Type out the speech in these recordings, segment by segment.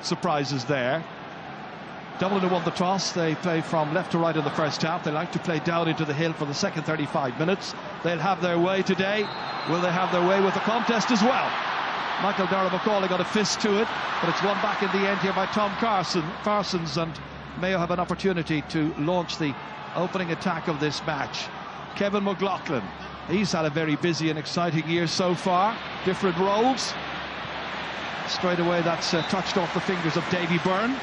Surprises there. Dublin who won the toss. They play from left to right in the first half. They like to play down into the hill for the second 35 minutes. They'll have their way today. Will they have their way with the contest as well? Michael Dara-McCauley got a fist to it, but it's won back in the end here by Tom Parsons, and Mayo have an opportunity to launch the opening attack of this match. Kevin McLaughlin, he's had a very busy and exciting year so far. Different roles. Straight away that's touched off the fingers of Davy Byrne.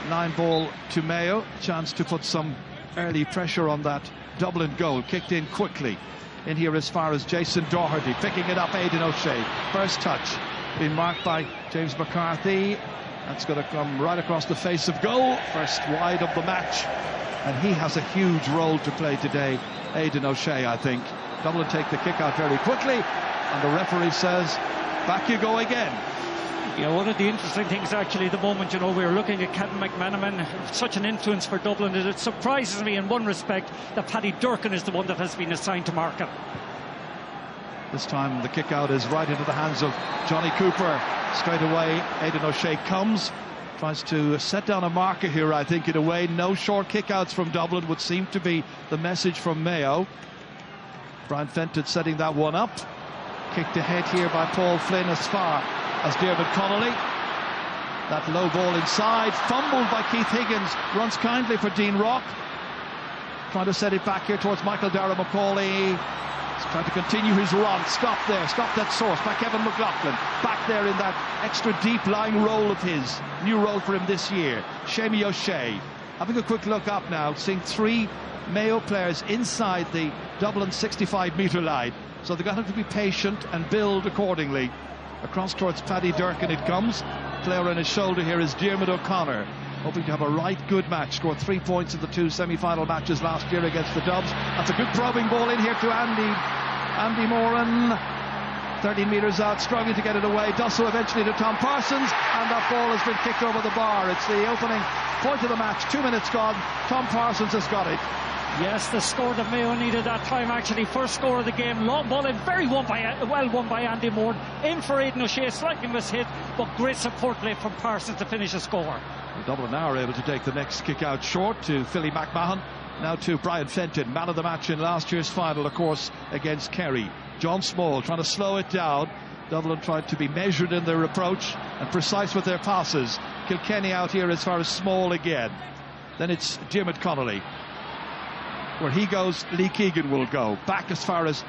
9 ball to Mayo. Chance to put some early pressure on that Dublin goal. Kicked in quickly. In here as far as Jason Doherty. Picking it up, Aidan O'Shea. First touch. Being marked by James McCarthy. That's going to come right across the face of goal. First wide of the match. And he has a huge role to play today, Aidan O'Shea, I think. Dublin take the kick out very quickly. And the referee says, back you go again. Yeah, one of the interesting things actually at the moment, you know, we're looking at Kevin McManaman, such an influence for Dublin that it surprises me in one respect that Paddy Durcan is the one that has been assigned to mark him. This time the kick out is right into the hands of Johnny Cooper. Straight away Aidan O'Shea comes, tries to set down a marker here, I think, in a way. No short kick outs from Dublin would seem to be the message from Mayo. Brian Fenton setting that one up. Kicked ahead here by Paul Flynn as far as Diarmuid Connolly. That low ball inside, fumbled by Keith Higgins, runs kindly for Dean Rock. Trying to set it back here towards Michael Dara-McCauley. He's trying to continue his run. Stop there, stop that source by Kevin McLaughlin. Back there in that extra deep lying role of his. New role for him this year. Seamie O'Shea. Having a quick look up now, seeing 3 Mayo players inside the Dublin 65-metre line. So they're going to have to be patient and build accordingly. Across towards Paddy Durcan it comes. Player on his shoulder here is Diarmuid O'Connor, hoping to have a right good match. Scored 3 points in the 2 semi-final matches last year against the Dubs. That's a good probing ball in here to Andy Moran. 13 metres out, struggling to get it away. Does so eventually to Tom Parsons, and that ball has been kicked over the bar. It's the opening point of the match. 2 minutes gone. Tom Parsons has got it. Yes, the score that Mayo needed that time, actually. First score of the game, long ball in, well won by Andy Moore. In for Aidan O'Shea, slightly mishit, but great support play from Parsons to finish the score. Well, Dublin now are able to take the next kick out short to Philly McMahon. Now to Brian Fenton, man of the match in last year's final, of course, against Kerry. John Small trying to slow it down. Dublin tried to be measured in their approach and precise with their passes. Kilkenny out here as far as Small again. Then it's Diarmuid Connolly. Where he goes, Lee Keegan will go. Back as far as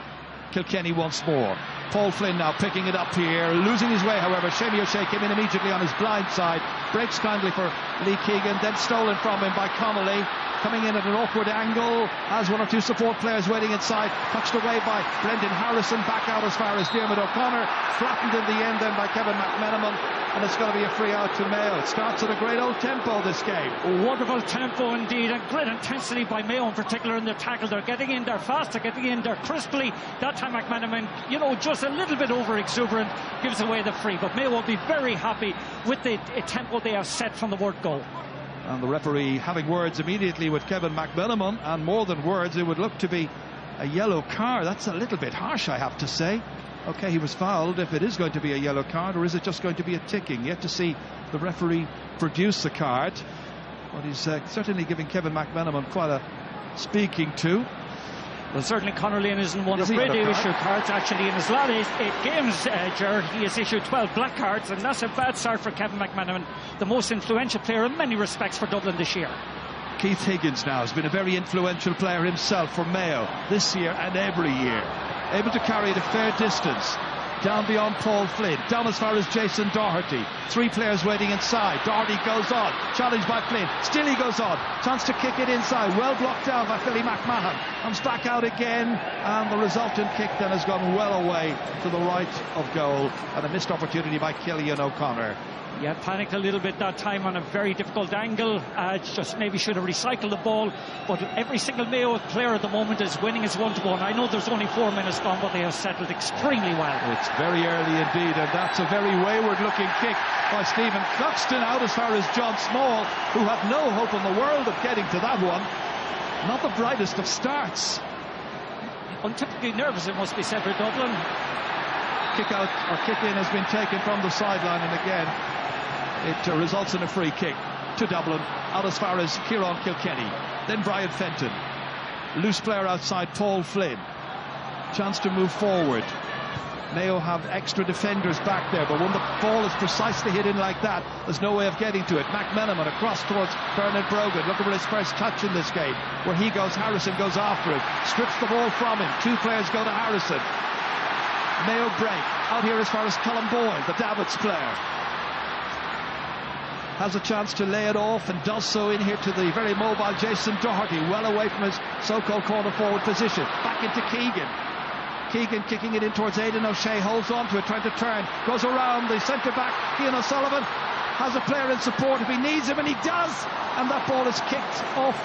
Kilkenny once more. Paul Flynn now picking it up here, losing his way, however. Seamie O'Shea came in immediately on his blind side. Breaks kindly for Lee Keegan, then stolen from him by Connolly. Coming in at an awkward angle, has 1 or 2 support players waiting inside. Touched away by Brendan Harrison, back out as far as Diarmuid O'Connor. Flattened in the end then by Kevin McManaman, and it's going to be a free out to Mayo. It starts at a great old tempo, this game. Wonderful tempo indeed, and great intensity by Mayo in particular in their tackle. They're getting in there fast, they're getting in there crisply. That time McManaman, you know, just a little bit over exuberant, gives away the free, but Mayo will be very happy with the tempo they have set from the word go. And the referee having words immediately with Kevin McManaman, and more than words, it would look to be a yellow card. That's a little bit harsh, I have to say. Okay, he was fouled, if it is going to be a yellow card, or is it just going to be a ticking? Yet to see the referee produce the card. But he's certainly giving Kevin McManaman quite a speaking to. Well, certainly Connolly isn't one of Brady issued cards. Actually, in his last 8 games, Gerard, he has issued 12 black cards, and that's a bad start for Kevin McManaman, the most influential player in many respects for Dublin this year. Keith Higgins now has been a very influential player himself for Mayo this year and every year. Able to carry it a fair distance. Down beyond Paul Flynn, down as far as Jason Doherty. 3 players waiting inside. Doherty goes on, challenged by Flynn. Still he goes on, chance to kick it inside. Well blocked down by Philly McMahon. Comes back out again, and the resultant kick then has gone well away to the right of goal, and a missed opportunity by Cillian O'Connor. Yeah, panicked a little bit that time on a very difficult angle. Just maybe should have recycled the ball. But every single Mayo player at the moment is winning his 1-1. I know there's only 4 minutes gone, but they have settled extremely well. It's very early indeed, and that's a very wayward-looking kick by Stephen Cluxton out as far as John Small, who had no hope in the world of getting to that one. Not the brightest of starts. Untypically nervous, it must be said, for Dublin. Kick out or kick in has been taken from the sideline, and again It results in a free kick to Dublin, out as far as Kieran Kilkenny. Then Brian Fenton. Loose player outside, Paul Flynn. Chance to move forward. Mayo have extra defenders back there, but when the ball is precisely hit in like that, there's no way of getting to it. McMenamin across towards Bernard Brogan, looking for his first touch in this game. Where he goes, Harrison goes after it, strips the ball from him. Two players go to Harrison. Mayo break. Out here as far as Colin Boyle, the Davids player. Has a chance to lay it off and does so in here to the very mobile Jason Doherty, well away from his so-called corner forward position. Back into Keegan. Keegan kicking it in towards Aidan O'Shea, holds on to it, trying to turn, goes around the centre-back, Cian O'Sullivan, has a player in support if he needs him, and he does, and that ball is kicked off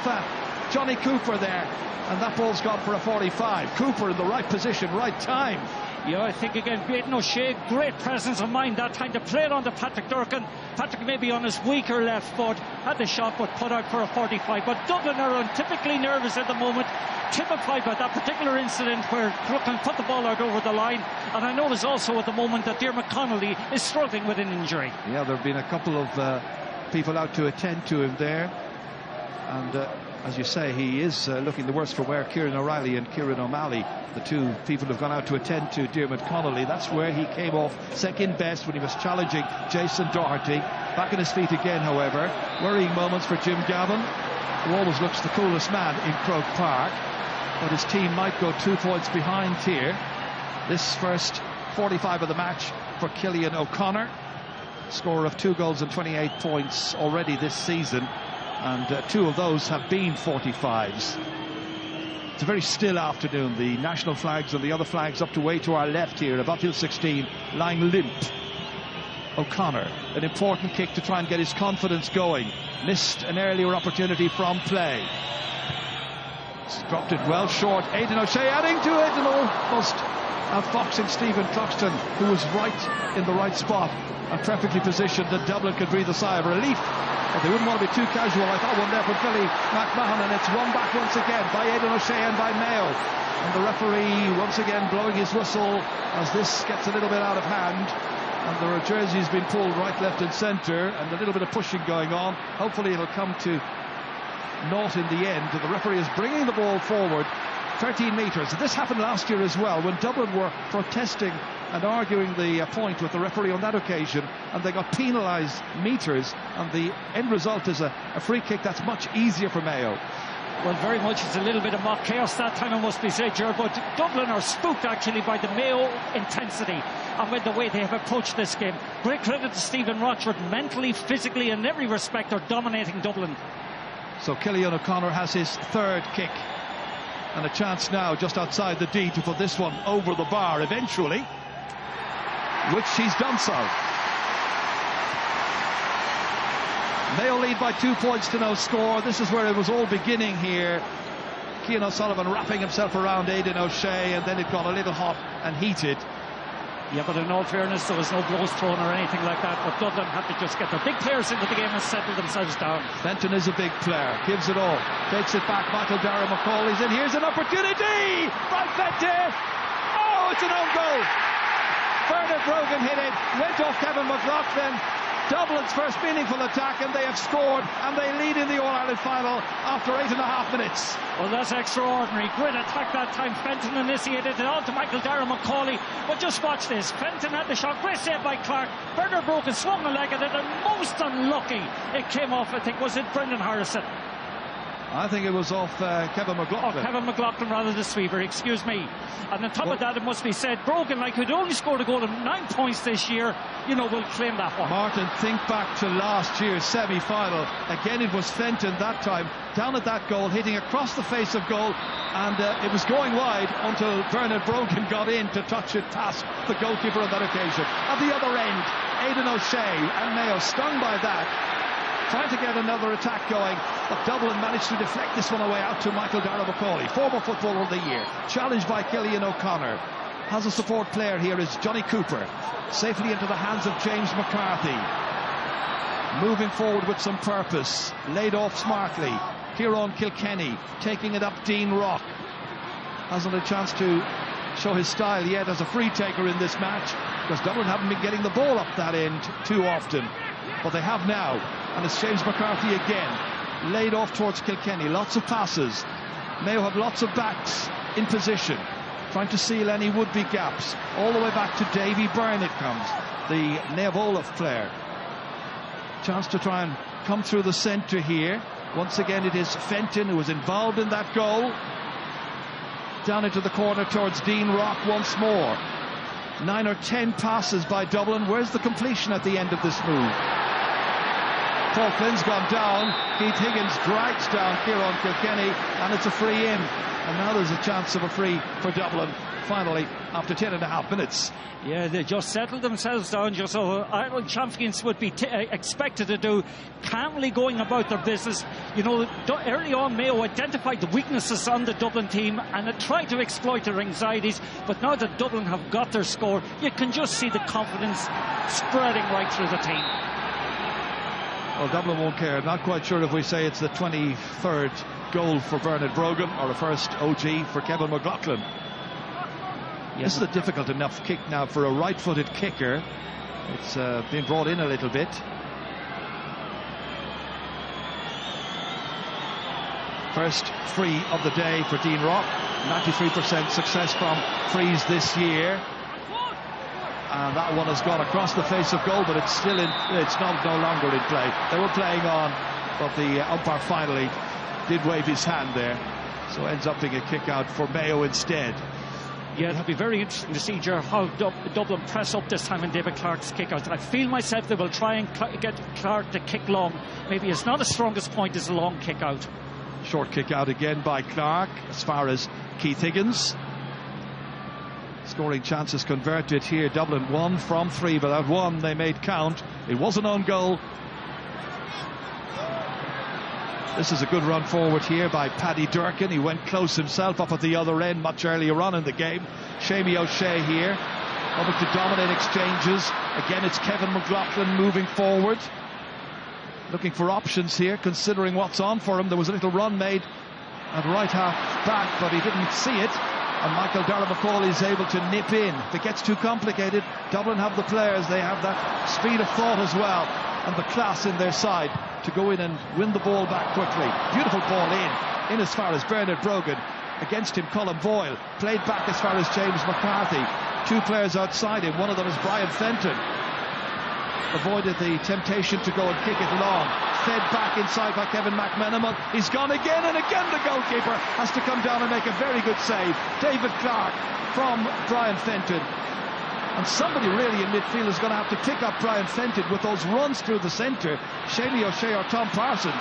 Johnny Cooper there, and that ball's gone for a 45. Cooper in the right position, right time. Yeah, I think again, Aidan O'Shea, great presence of mind that time to play it on to Patrick Durkin. Patrick maybe on his weaker left foot, had the shot but put out for a 45. But Dublin are untypically nervous at the moment, typified by that particular incident where Brooklyn put the ball out over the line. And I notice also at the moment that Diarmuid Connolly is struggling with an injury. Yeah, there have been a couple of people out to attend to him there. And as you say, he is looking the worse for wear. Kieran O'Reilly and Kieran O'Malley, the two people who've gone out to attend to Diarmuid Connolly. That's where he came off second best when he was challenging Jason Doherty. Back on his feet again, however. Worrying moments for Jim Gavin, who always looks the coolest man in Croke Park. But his team might go 2 points behind here. This first 45 of the match for Cillian O'Connor. Scorer of 2 goals and 28 points already this season. And 2 of those have been 45s. It's a very still afternoon. The national flags and the other flags up to way to our left here. Above field 16, lying limp. O'Connor, an important kick to try and get his confidence going. Missed an earlier opportunity from play. He's dropped it well short. Aidan O'Shea adding to it and almost outfoxing Stephen Cluxton, who was right in the right spot and perfectly positioned that Dublin could breathe a sigh of relief. But they wouldn't want to be too casual. I thought one there from Billy McMahon, and it's run back once again by Aidan O'Shea and by Mayo. And the referee once again blowing his whistle as this gets a little bit out of hand. And there are jerseys being pulled right, left and centre, and a little bit of pushing going on. Hopefully it'll come to naught in the end. The referee is bringing the ball forward 13 metres. This happened last year as well, when Dublin were protesting and arguing the point with the referee on that occasion, and they got penalised metres, and the end result is a free kick that's much easier for Mayo. Well, very much. It's a little bit of mock chaos that time, it must be said, Ger, but Dublin are spooked actually by the Mayo intensity and by the way they have approached this game. Great credit to Stephen Rochford, mentally, physically, in every respect, are dominating Dublin. So Cillian O'Connor has his 3rd kick, and a chance now just outside the D to put this one over the bar eventually, which he's done so. Mayo lead by 2 points to no score. This is where it was all beginning here. Cian O'Sullivan wrapping himself around Aidan O'Shea, and then it got a little hot and heated. Yeah, but in all fairness, there was no blows thrown or anything like that, but Dublin had to just get their big players into the game and settle themselves down. Fenton is a big player, gives it all, takes it back. Michael Darragh McCauley's in. Here's an opportunity by Fenton. Oh, it's an own goal. Bernard Brogan hit it, went off Kevin McLaughlin. Dublin's first meaningful attack, and they have scored, and they lead in the All-Ireland final after 8.5 minutes. Well, that's extraordinary. Great attack that time. Fenton initiated it on to Michael Darragh McCauley. But just watch this. Fenton had the shot. Great save by Clark. Bernard Brogan swung a leg at it, and most unlucky. It came off, I think, was it Brendan Harrison? I think it was off Kevin McLaughlin. Oh, Kevin McLaughlin rather the sweeper, excuse me. And on top of that, it must be said, Brogan, like who'd only scored a goal of 9 points this year, you know, will claim that one. Martin, think back to last year's semi-final. Again, it was Fenton that time, down at that goal, hitting across the face of goal, and it was going wide until Bernard Brogan got in to touch it past the goalkeeper on that occasion. At the other end, Aidan O'Shea and Mayo stung by that, trying to get another attack going, but Dublin managed to deflect this one away out to Michael Darragh McCauley, former footballer of the year, challenged by Cillian O'Connor. Has a support player here is Johnny Cooper, safely into the hands of James McCarthy. Moving forward with some purpose, laid off smartly. Kieran Kilkenny taking it up Dean Rock. Hasn't a chance to show his style yet as a free taker in this match, because Dublin haven't been getting the ball up that end too often. but they have now, and it's James McCarthy again, laid off towards Kilkenny. Lots of passes. Mayo have lots of backs in position, trying to seal any would-be gaps. All the way back to Davy Byrne it comes, the Naomh Olaf player. Chance to try and come through the centre here. Once again it is Fenton who was involved in that goal. Down into the corner towards Dean Rock once more. 9 or 10 passes by Dublin. Where's the completion at the end of this move? Paul Flynn's gone down. Keith Higgins drags down Kieran Kilkenny, and it's a free in. And now there's a chance of a free for Dublin, finally, after 10.5 minutes. Yeah, they just settled themselves down, just so Ireland champions would be expected to do, calmly going about their business. You know, early on Mayo identified the weaknesses on the Dublin team and had tried to exploit their anxieties, but now that Dublin have got their score, you can just see the confidence spreading right through the team. Well, Dublin won't care. Not quite sure if we say it's the 23rd goal for Bernard Brogan or the first OG for Kevin McLaughlin. Yes. This is a difficult enough kick now for a right-footed kicker. It's been brought in a little bit. First free of the day for Dean Rock. 93% success from frees this year. And that one has gone across the face of goal, but it's still in. It's no longer in play. They were playing on, but the umpire finally did wave his hand there. So ends up being a kick out for Mayo instead. Yeah, it'll be very interesting to see, Ger, how Dublin press up this time in David Clarke's kick out. I feel myself they will try and get Clarke to kick long. Maybe it's not the strongest point as a long kick out. Short kick out again by Clarke as far as Keith Higgins. Scoring chances converted here. Dublin 1 from 3, but that one they made count. It was an own goal. This is a good run forward here by Paddy Durkin. He went close himself up at the other end much earlier on in the game. Seamie O'Shea here, able to dominate exchanges. Again, it's Kevin McLaughlin moving forward, looking for options here, considering what's on for him. There was a little run made at right half back, but he didn't see it. And Michael Darragh-McCauley is able to nip in. If it gets too complicated, Dublin have the players. They have that speed of thought as well, and the class in their side to go in and win the ball back quickly. Beautiful ball in as far as Bernard Brogan. Against him, Colin Boyle. Played back as far as James McCarthy. 2 players outside him. One of them is Brian Fenton. Avoided the temptation to go and kick it long. Fed back inside by Kevin McMenamin. He's gone again, and again the goalkeeper has to come down and make a very good save. David Clarke from Brian Fenton. And somebody really in midfield is going to have to pick up Brian Fenton with those runs through the centre. Seamie O'Shea or Tom Parsons.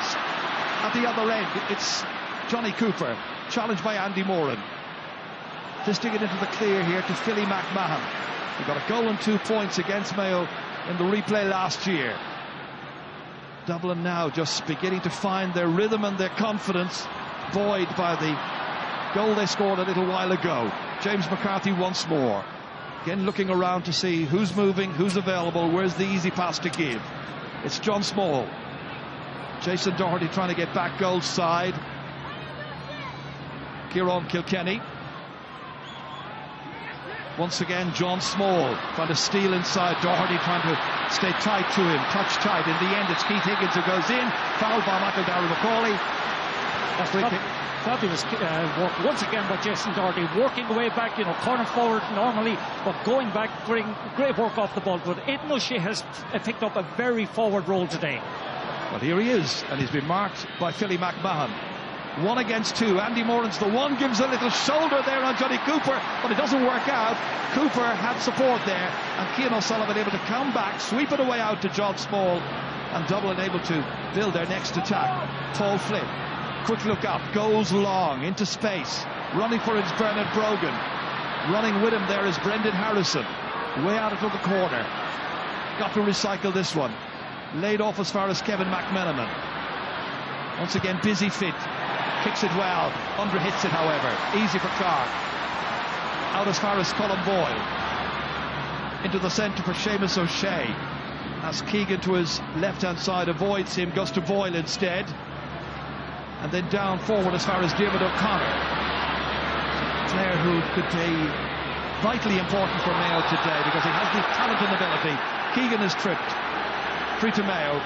At the other end, it's Johnny Cooper, challenged by Andy Moran. Fisting it into the clear here to Philly McMahon. He got a goal and 2 points against Mayo in the replay last year. Dublin now just beginning to find their rhythm and their confidence, buoyed by the goal they scored a little while ago. James McCarthy once more. Again looking around to see who's moving, who's available, where's the easy pass to give. It's John Small. Jason Doherty trying to get back goal side. Kieran Kilkenny. Once again, John Small trying to steal inside. Doherty trying to stay tight to him, touch tight. In the end, it's Keith Higgins who goes in. Fouled by Michael Darragh-McCauley. Fabulous work once again by Jason Doherty, working away back, you know, corner forward normally, but going back, great work off the ball. But Aidan O'Shea has picked up a very forward role today. Well, here he is, and he's been marked by Philly McMahon. 1 against 2. Andy Moran's the one, gives a little shoulder there on Johnny Cooper, but it doesn't work out. Cooper had support there, and Cian O'Sullivan able to come back, sweep it away out to John Small, and Dublin able to build their next attack. Paul Flynn, quick look up, goes long into space, running for it is Bernard Brogan. Running with him there is Brendan Harrison, way out into the corner. Got to recycle this one. Laid off as far as Kevin McMenamin. Once again, busy fit. Kicks it well, under-hits it however. Easy for Clarke. Out as far as Colin Boyle. Into the centre for Seamus O'Shea. As Keegan to his left-hand side avoids him, goes to Boyle instead. And then down forward as far as Diarmuid O'Connor. A player who could be vitally important for Mayo today because he has the talent and ability. Keegan is tripped. free to Mayo.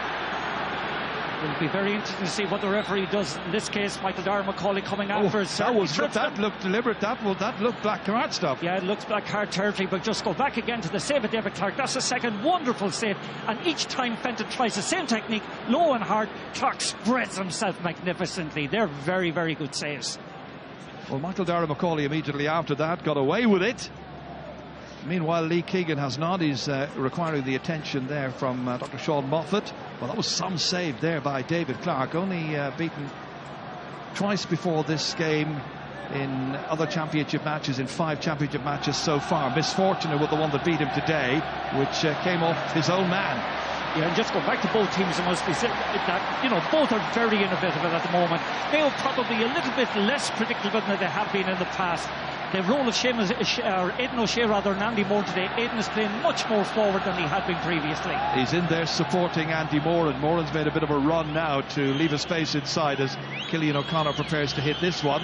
It'll be very interesting to see what the referee does in this case. Michael Macaulay coming after us. That looked deliberate. That looked black card stuff. Yeah, it looks black card territory, but just go back again to the save of David Clark. That's the second wonderful save, and each time Fenton tries the same technique, low and hard, Clark spreads himself magnificently. They're very, very good saves. Well, Michael Macaulay immediately after that got away with it. Meanwhile, Lee Keegan has not. He's requiring the attention there from Dr. Sean Moffat. Well, that was some save there by David Clark. Only beaten twice before this game in other championship matches, in 5 championship matches so far. Misfortunate with the one that beat him today, which came off his own man. Yeah, and just go back to both teams, it must be said that, you know, both are very innovative at the moment. Mayo probably a little bit less predictable than they have been in the past. The role of Aidan O'Shea rather than Andy Moore today. Aidan is playing much more forward than he had been previously. He's in there supporting Andy Moore, and Moran's made a bit of a run now to leave a space inside as Killian O'Connor prepares to hit this one.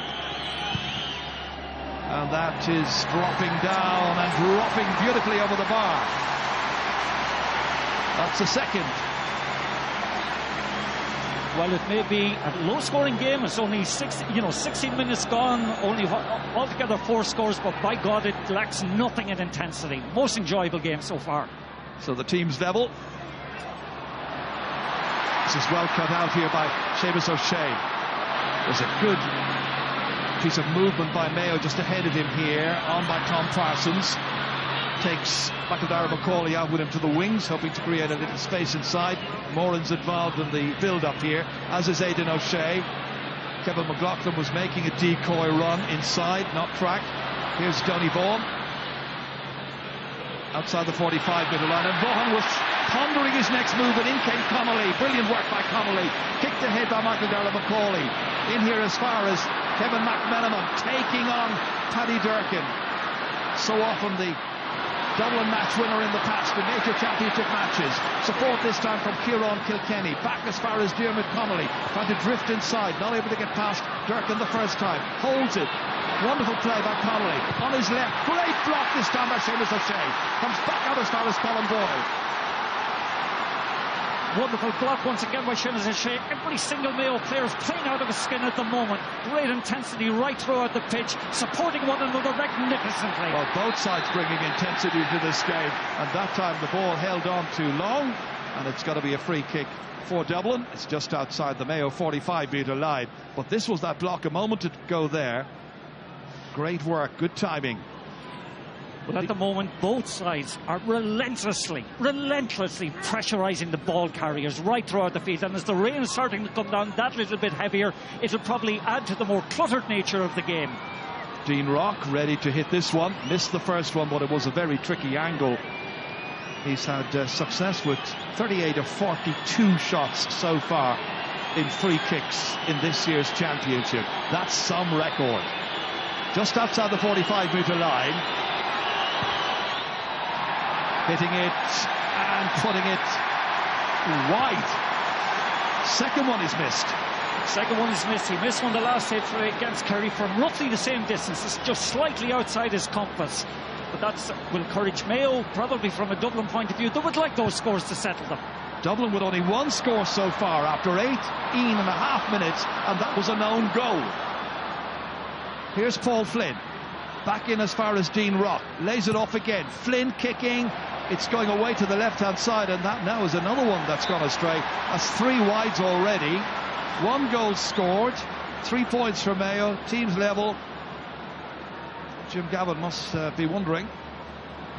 And that is dropping down and dropping beautifully over the bar. That's the second. Well, it may be a low-scoring game. It's only 16 minutes gone. Only altogether 4 scores, but by God, it lacks nothing in intensity. Most enjoyable game so far. So the team's level. This is well cut out here by Seamus O'Shea. There's a good piece of movement by Mayo just ahead of him here, on by Tom Parsons. Takes Michael Macaulay out with him to the wings, hoping to create a little space inside. Moran's involved in the build-up here, as is Aidan O'Shea. Kevin McLaughlin was making a decoy run inside, not tracked. Here's Johnny Vaughan outside the 45-metre line, and Vaughan was pondering his next move, and in came Connolly. Brilliant work by Connolly. Kicked ahead by Michael Macaulay. In here as far as Kevin McMenamin, taking on Paddy Durkin. So often the Dublin match winner in the past in major championship matches. Support this time from Kieran Kilkenny. Back as far as Diarmuid Connolly, trying to drift inside, not able to get past Durkin the first time. Holds it. Wonderful play by Connolly. On his left, great block this time by Seamus O'Shea. Comes back out as far as Colin Boyle. Wonderful block once again by Seamus O'Shea. Every single Mayo player is playing out of his skin at the moment. Great intensity right throughout the pitch, supporting one another magnificently. Well, both sides bringing intensity to this game, and that time the ball held on too long, and it's got to be a free kick for Dublin. It's just outside the Mayo 45-metre line, but this was that block a moment ago there. Great work, good timing. Well, at the moment, both sides are relentlessly pressurising the ball carriers right throughout the field. And as the rain is starting to come down that little bit heavier, it'll probably add to the more cluttered nature of the game. Dean Rock ready to hit this one. Missed the first one, but it was a very tricky angle. He's had success with 38 of 42 shots so far in free kicks in this year's championship. That's some record. Just outside the 45-metre line. Hitting it and putting it wide. Second one is missed. He missed one the last hit against Kerry from roughly the same distance. It's just slightly outside his compass. But that will encourage Mayo, probably from a Dublin point of view. They would like those scores to settle them. Dublin with only 1 score so far after 18.5 minutes, and that was a known goal. Here's Paul Flynn. Back in as far as Dean Rock. Lays it off again. Flynn kicking. It's going away to the left-hand side, and that now is another one that's gone astray. That's 3 wides already. 1 goal scored. 3 points for Mayo. Teams level. Jim Gavin must be wondering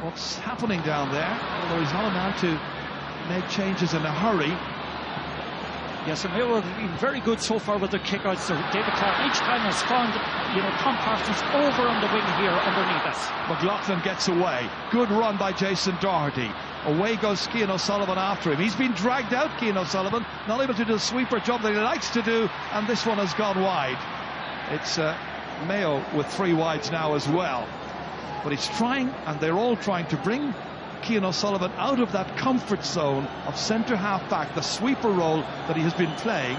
what's happening down there, although he's not a man to make changes in a hurry. Yes, and Mayo have been very good so far with their kickouts. So David Clark each time has found, Tom Parsons over on the wing here underneath us. McLaughlin gets away. Good run by Jason Doherty. Away goes Cian O'Sullivan after him. He's been dragged out, Cian O'Sullivan, not able to do the sweeper job that he likes to do, and this one has gone wide. It's Mayo with 3 wides now as well. But he's trying, and they're all trying to bring Cian O'Sullivan out of that comfort zone of centre half back, the sweeper role that he has been playing.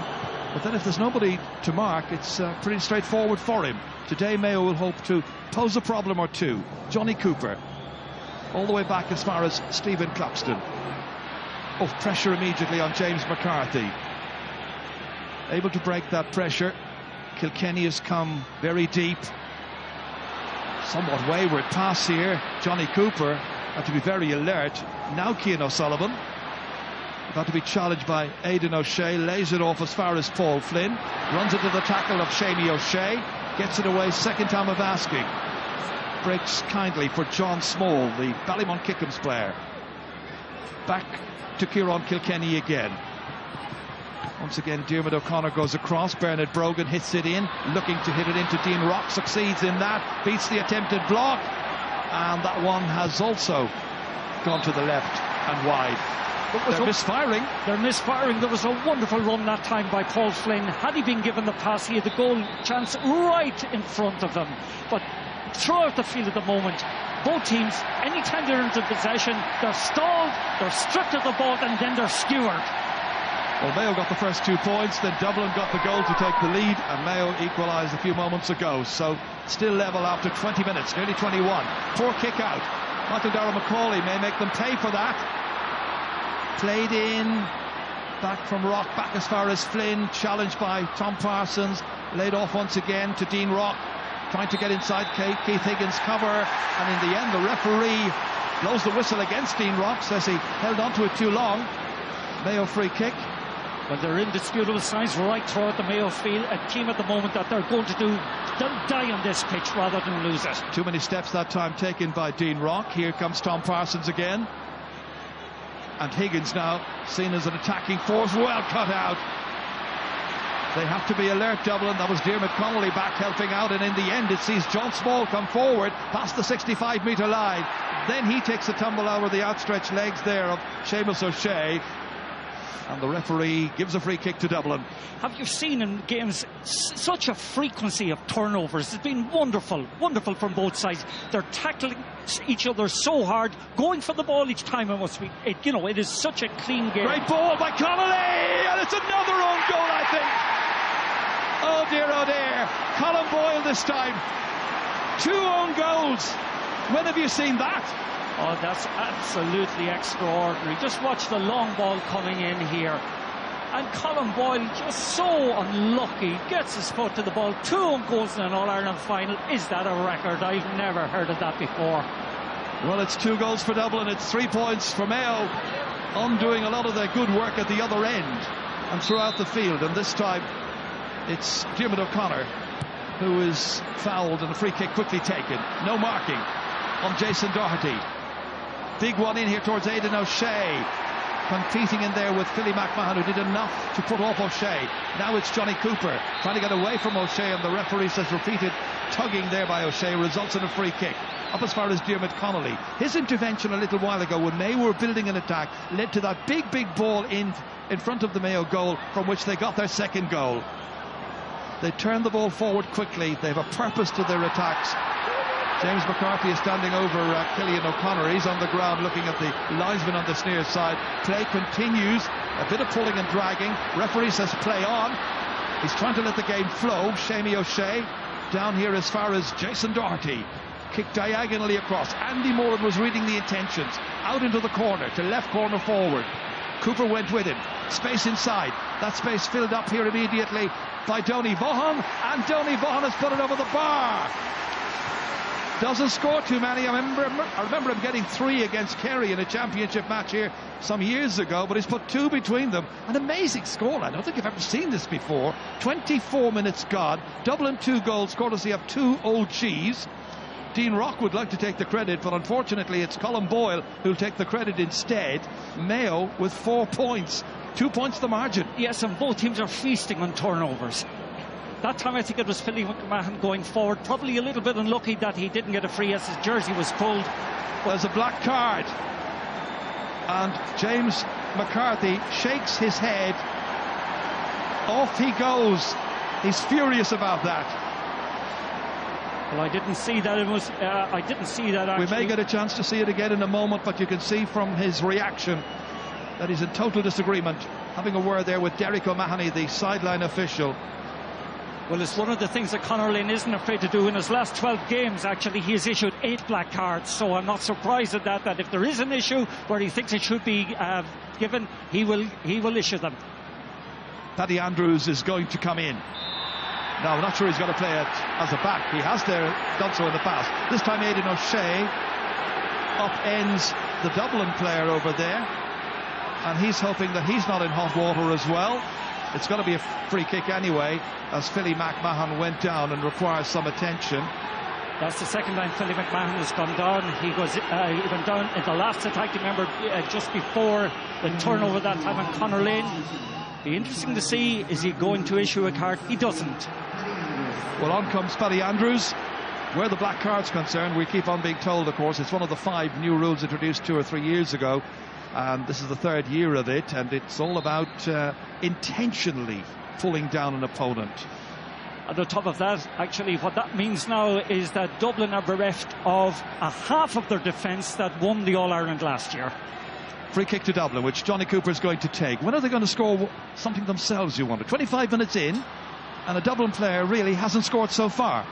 But then if there's nobody to mark, it's pretty straightforward for him. Today Mayo will hope to pose a problem or two. Johnny Cooper all the way back as far as Stephen Cluxton. of pressure immediately on James McCarthy. Able to break that pressure. Kilkenny has come very deep. Somewhat wayward pass here. Johnny Cooper had to be very alert. Now Cian O'Sullivan about to be challenged by Aidan O'Shea. Lays it off as far as Paul Flynn. Runs into the tackle of Shamie O'Shea. Gets it away, second time of asking. Breaks kindly for John Small, the Ballymont Kickham's player. Back to Kieran Kilkenny again. Once again, Diarmuid O'Connor goes across. Bernard Brogan hits it in, looking to hit it into Dean Rock. Succeeds in that, beats the attempted block, and that one has also gone to the left and wide. They're misfiring. They're misfiring. There was a wonderful run that time by Paul Flynn. Had he been given the pass, he had the goal chance right in front of him. But throughout the field at the moment, both teams, anytime they're into possession, they're stalled, they're stripped of the ball, and then they're skewered. Well, Mayo got the first 2 points, then Dublin got the goal to take the lead, and Mayo equalised a few moments ago. So still level after 20 minutes, nearly 21. Poor kick out. Michael Dara-McCauley may make them pay for that. Played in, back from Rock, back as far as Flynn, challenged by Tom Parsons, laid off once again to Dean Rock, trying to get inside Keith Higgins' cover, and in the end the referee blows the whistle against Dean Rock, says he held on to it too long. Mayo free kick. Well, there are indisputable signs right throughout the Mayo field. A team at the moment that they're going to die on this pitch rather than lose it. Too many steps that time taken by Dean Rock. Here comes Tom Parsons again. And Higgins now seen as an attacking force, well cut out. They have to be alert, Dublin. That was Diarmuid Connolly back helping out, and in the end it sees John Small come forward past the 65-metre line. Then he takes a tumble over the outstretched legs there of Seamus O'Shea, and the referee gives a free kick to Dublin. Have you seen in games such a frequency of turnovers? It's been wonderful from both sides. They're tackling each other so hard, going for the ball each time. It is such a clean game. Great ball by Connolly, and it's another own goal, I think. Oh dear, Colin Boyle this time. 2 own goals. When have you seen that? Oh, that's absolutely extraordinary. Just watch the long ball coming in here. And Colin Boyle just so unlucky. Gets his foot to the ball. 2 own goals in an All-Ireland final. Is that a record? I've never heard of that before. Well, it's 2 goals for Dublin. It's 3 points for Mayo, undoing a lot of their good work at the other end and throughout the field. And this time it's Diarmuid O'Connor who is fouled, and a free kick quickly taken. No marking on Jason Doherty. Big one in here towards Aidan O'Shea, competing in there with Philly McMahon, who did enough to put off O'Shea. Now it's Johnny Cooper trying to get away from O'Shea, and the referee says repeated tugging there by O'Shea results in a free kick up as far as Diarmuid Connolly. His intervention a little while ago when Mayo were building an attack led to that big ball in front of the Mayo goal, from which they got their second goal. They turn the ball forward quickly. They have a purpose to their attacks. James McCarthy is standing over Cillian O'Connor. He's on the ground looking at the linesman on the near side. Play continues. A bit of pulling and dragging. Referee says play on. He's trying to let the game flow. Shamie O'Shea down here as far as Jason Doherty. Kicked diagonally across. Andy Moran was reading the intentions. Out into the corner, to left corner forward. Cooper went with him. Space inside. That space filled up here immediately by Donny Vaughan. And Donny Vaughan has put it over the bar. Doesn't score too many. I remember him getting 3 against Kerry in a championship match here some years ago, but he's put 2 between them. An amazing scoreline. I don't think you've ever seen this before. 24 minutes gone. Dublin 2 goals, courtesy of 2 old cheese. Dean Rock would like to take the credit, but unfortunately it's Colin Boyle who'll take the credit instead. Mayo with 4 points. 2 points the margin. Yes, and both teams are feasting on turnovers. That time I think it was Philly McMahon going forward, probably a little bit unlucky that he didn't get a free as his jersey was pulled. There's a black card, and James McCarthy shakes his head. Off he goes. He's furious about that. Well, I didn't see that. I didn't see that actually. We may get a chance to see it again in a moment, but you can see from his reaction that he's in total disagreement. Having a word there with Derek O'Mahony, the sideline official. Well, it's one of the things that Conor Lynn isn't afraid to do. In his last 12 games, actually, he has issued 8 black cards. So I'm not surprised at that if there is an issue where he thinks it should be given, he will issue them. Paddy Andrews is going to come in. No, I'm not sure he's going to play it as a back. He has done so in the past. This time Aidan O'Shea upends the Dublin player over there. And he's hoping that he's not in hot water as well. It's going to be a free kick anyway, as Philly McMahon went down and requires some attention. That's the second time Philly McMahon has gone down. He went down in the last attack, remember, just before the turnover that time on Conor Lynn. Be interesting to see, is he going to issue a card? He doesn't. Well, on comes Paddy Andrews. Where the black card's concerned, we keep on being told, of course, it's one of the 5 new rules introduced 2 or 3 years ago. And this is the 3rd year of it, and it's all about intentionally pulling down an opponent. And on top of that, actually, what that means now is that Dublin are bereft of a half of their defence that won the All-Ireland last year. Free kick to Dublin, which Johnny Cooper is going to take. When are they going to score something themselves, you wonder? 25 minutes in, and a Dublin player really hasn't scored so far.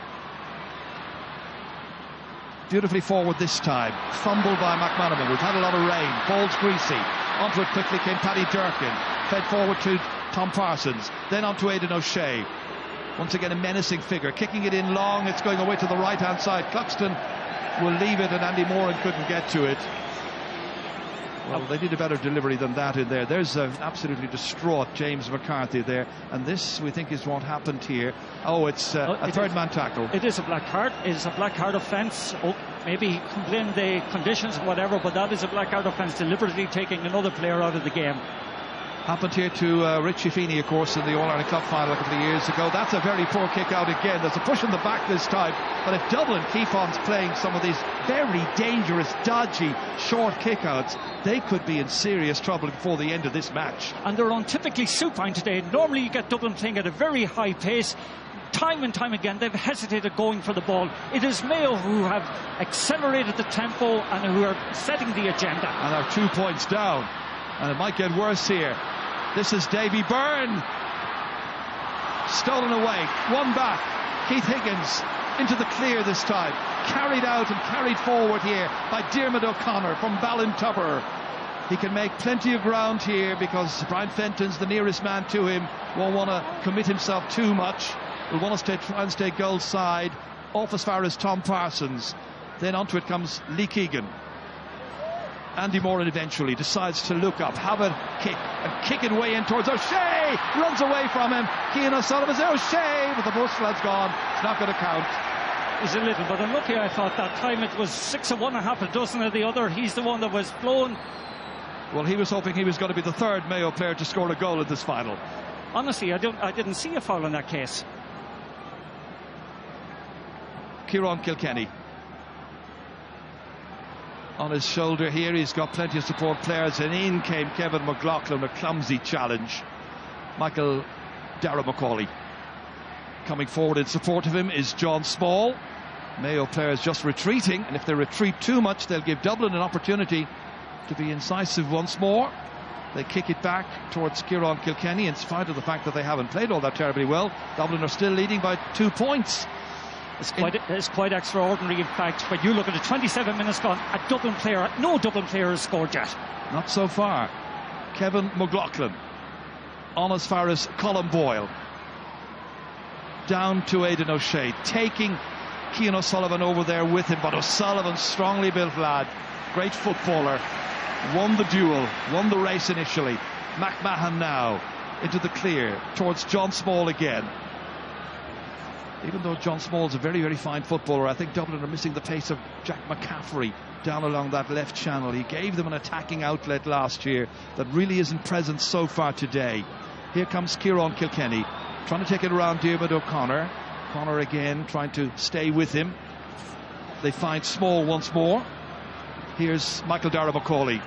Beautifully forward this time. Fumbled by McManaman. We've had a lot of rain. Ball's greasy. Onto it quickly came Paddy Durkin. Fed forward to Tom Parsons. Then on to Aidan O'Shea. Once again a menacing figure. Kicking it in long. It's going away to the right hand side. Cluxton will leave it and Andy Moran couldn't get to it. Well, they need a better delivery than that in there. There's an absolutely distraught James McCarthy there. And this, we think, is what happened here. Oh, it's a third-man tackle. It is a black card. It is a black card offence. Oh, maybe complain the conditions or whatever, but that is a black card offence, deliberately taking another player out of the game. Happened here to Richie Feeney, of course, in the All-Ireland Cup final a couple of years ago. That's a very poor kick out again. There's a push in the back this time. But if Dublin keep on playing some of these very dangerous, dodgy, short kick-outs, they could be in serious trouble before the end of this match. And they're untypically supine today. Normally you get Dublin playing at a very high pace. Time and time again, they've hesitated going for the ball. It is Mayo who have accelerated the tempo and who are setting the agenda. And are 2 points down. And it might get worse here. This is Davy Byrne. Stolen away. One back. Keith Higgins into the clear this time. Carried out and carried forward here by Diarmuid O'Connor from Ballintubber. He can make plenty of ground here because Brian Fenton's the nearest man to him. Won't want to commit himself too much. Will want to try and stay goal side. Off as far as Tom Parsons. Then onto it comes Lee Keegan. Andy Moran eventually decides to look up, have a kick, and kick it way in towards O'Shea. Runs away from him. Cian O'Sullivan's O'Shea, but the most flat's gone. It's not going to count. It was a little bit unlucky, I thought. That time it was 6 of one, a half a dozen of the other. He's the one that was blown. Well, he was hoping he was going to be the 3rd Mayo player to score a goal in this final. Honestly, I didn't see a foul in that case. Kieran Kilkenny. On his shoulder here, he's got plenty of support players, and in came Kevin McLaughlin, a clumsy challenge. Michael Dara McCauley. Coming forward in support of him is John Small. Mayo players just retreating, and if they retreat too much, they'll give Dublin an opportunity to be incisive once more. They kick it back towards Kieran Kilkenny, in spite of the fact that they haven't played all that terribly well. Dublin are still leading by 2 points. It's quite extraordinary, in fact, when you look at it. 27 minutes gone, no Dublin player has scored yet. Not so far. Kevin McLaughlin on as far as Colin Boyle. Down to Aidan O'Shea, taking Cian O'Sullivan over there with him, but O'Sullivan, strongly built lad, great footballer, won the duel, won the race initially. McMahon now into the clear towards John Small again. Even though John Small's a very, very fine footballer, I think Dublin are missing the pace of Jack McCaffrey down along that left channel. He gave them an attacking outlet last year that really isn't present so far today. Here comes Kieran Kilkenny, trying to take it around Diarmuid O'Connor. O'Connor again trying to stay with him. They find Small once more. Here's Michael Dara McCauley.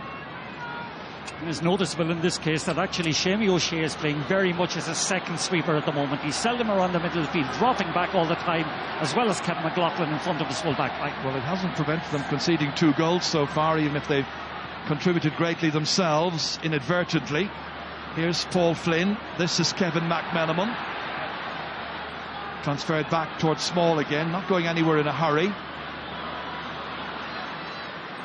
It is noticeable in this case that actually Seamie O'Shea is playing very much as a second sweeper at the moment. He's seldom around the middle of the field, dropping back all the time, as well as Kevin McLaughlin in front of his full back line. Well, it hasn't prevented them conceding 2 goals so far, even if they've contributed greatly themselves inadvertently. Here's Paul Flynn. This is Kevin McManaman. Transferred back towards Small again, not going anywhere in a hurry.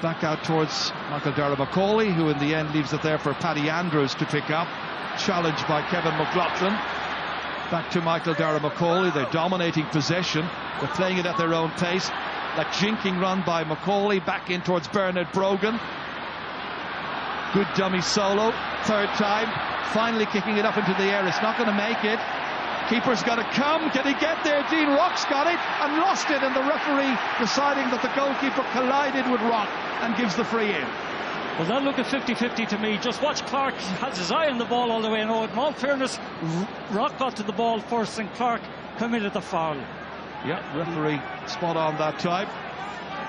Back out towards Michael Dara-McCauley, who in the end leaves it there for Paddy Andrews to pick up. Challenged by Kevin McLaughlin. Back to Michael Dara-McCauley. They're dominating possession. They're playing it at their own pace. That jinking run by McCauley. Back in towards Bernard Brogan. Good dummy solo. Third time. Finally kicking it up into the air. It's not going to make it. Keeper's got to come. Can he get there? Dean Rock's got it and lost it, and the referee deciding that the goalkeeper collided with Rock and gives the free in. Well, that looked at 50-50 to me. Just watch, Clark has his eye on the ball all the way. And in all fairness, Rock got to the ball first and Clark committed the foul. Yeah, referee spot on that time.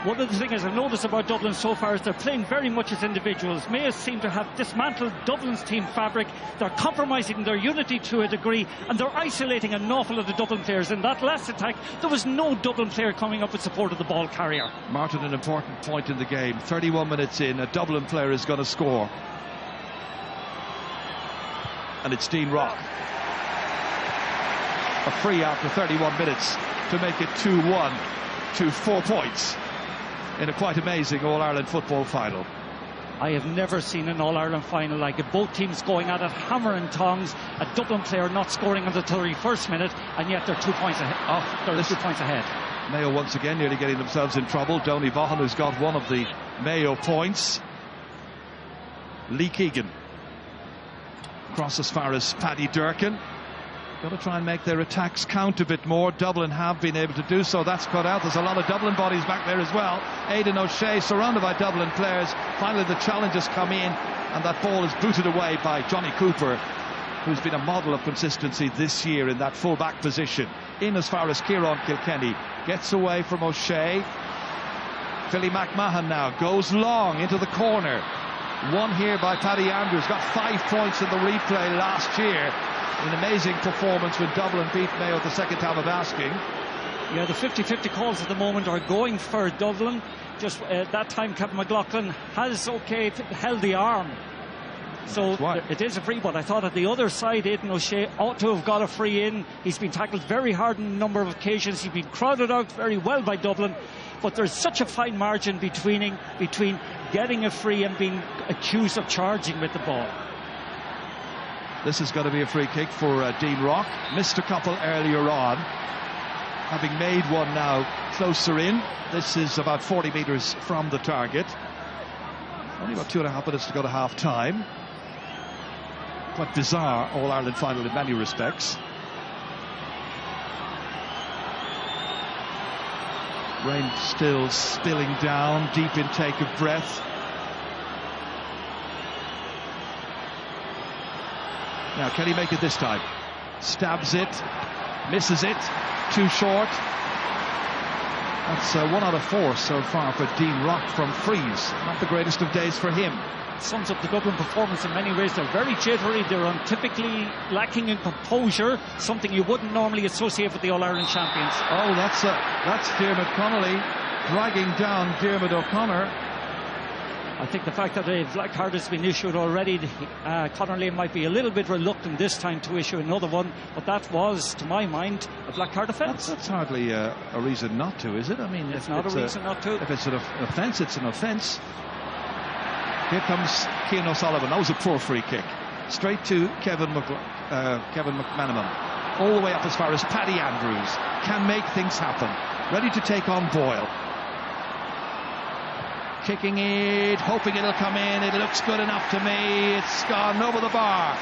One of the things I've noticed about Dublin so far is they're playing very much as individuals. Mayo seem to have dismantled Dublin's team fabric. They're compromising their unity to a degree, and they're isolating an awful lot of Dublin players. In that last attack, there was no Dublin player coming up in support of the ball carrier. Martin, an important point in the game. 31 minutes in, a Dublin player is going to score. And it's Dean Rock. A free after 31 minutes to make it 2-1 to 4 points. In a quite amazing All-Ireland football final. I have never seen an All-Ireland final like it. Both teams going at it hammer and tongs. A Dublin player not scoring on the 31st minute, and yet they're 2 points ahead. They're 2 points ahead. Mayo once again nearly getting themselves in trouble. Donny Vaughan, who's got one of the Mayo points. Lee Keegan. Cross as far as Paddy Durkin. Got to try and make their attacks count a bit more. Dublin have been able to do so. That's cut out. There's a lot of Dublin bodies back there as well. Aidan O'Shea surrounded by Dublin players. Finally the challenge has come in, and that ball is booted away by Johnny Cooper, who's been a model of consistency this year in that full-back position. In as far as Kieran Kilkenny. Gets away from O'Shea. Philly McMahon now goes long into the corner. One here by Paddy Andrews. Got 5 points in the replay last year. An amazing performance when Dublin beat Mayo the second time of asking. Yeah, the 50-50 calls at the moment are going for Dublin. Just that time Kevin McLaughlin has held the arm. So it is a free, but I thought at the other side Aidan O'Shea ought to have got a free in. He's been tackled very hard on a number of occasions. He's been crowded out very well by Dublin, but there's such a fine margin between getting a free and being accused of charging with the ball. This has got to be a free kick for Dean Rock. Missed a couple earlier on. Having made one now closer in. This is about 40 metres from the target. Only about 2.5 minutes to go to half time. Quite bizarre All-Ireland final in many respects. Rain still spilling down. Deep intake of breath. Now, can he make it this time? Stabs it, misses it, too short. That's 1 out of 4 so far for Dean Rock from frees. Not the greatest of days for him. Sums up the Dublin performance in many ways. They're very jittery, they're untypically lacking in composure, something you wouldn't normally associate with the All-Ireland champions. Oh, that's Diarmuid Connolly dragging down Diarmuid O'Connor. I think the fact that a black card has been issued already, Connolly might be a little bit reluctant this time to issue another one, but that was, to my mind, a black card offence. That's hardly a reason not to, is it? I mean, it's not a reason not to. If it's an offence, it's an offence. Here comes Cian O'Sullivan. That was a poor free kick. Straight to Kevin McManaman. All the way up as far as Paddy Andrews. Can make things happen. Ready to take on Boyle. Kicking it, hoping it'll come in. It looks good enough to me. It's gone over the bar.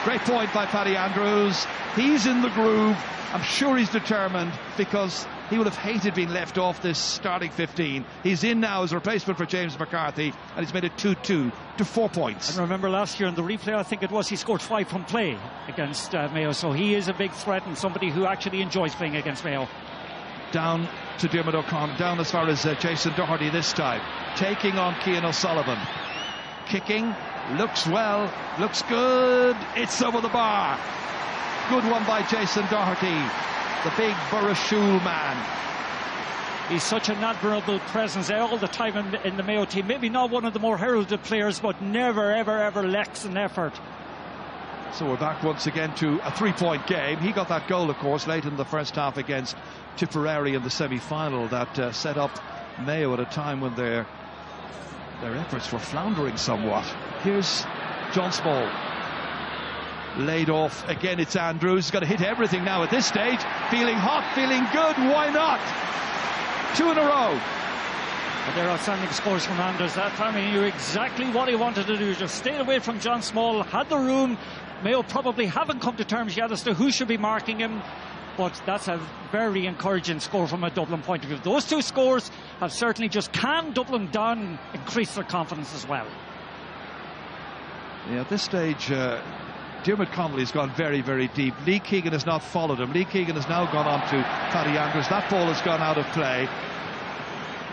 Great point by Paddy Andrews. He's in the groove. I'm sure he's determined, because he would have hated being left off this starting 15. He's in now as a replacement for James McCarthy, and he's made it 2-2 to 4 points. And remember last year in the replay, I think it was, he scored 5 from play against Mayo, so he is a big threat and somebody who actually enjoys playing against Mayo. Down to Diarmuid O'Connor, down as far as Jason Doherty this time, taking on Cian O'Sullivan. Kicking, looks well, looks good, it's over the bar. Good one by Jason Doherty, the big Burrashul man. He's such an admirable presence all the time in the Mayo team. Maybe not one of the more heralded players, but never, ever, ever lacks an effort. So we're back once again to a 3-point game. He got that goal, of course, late in the first half against Tipperary in the semi-final that set up Mayo at a time when their efforts were floundering somewhat. Here's John Small. Laid off again. It's Andrews. He's got to hit everything now at this stage. Feeling hot, feeling good. Why not? 2 in a row. But they're outstanding scores from Andrews. That time he knew exactly what he wanted to do. Just stayed away from John Small. Had the room. Mayo probably haven't come to terms yet as to who should be marking him. But that's a very encouraging score from a Dublin point of view. Those 2 scores have certainly just calmed Dublin down, increased their confidence as well. Yeah, at this stage, Diarmuid Connolly's gone very, very deep. Lee Keegan has not followed him. Lee Keegan has now gone on to Paddy Andrews. That ball has gone out of play.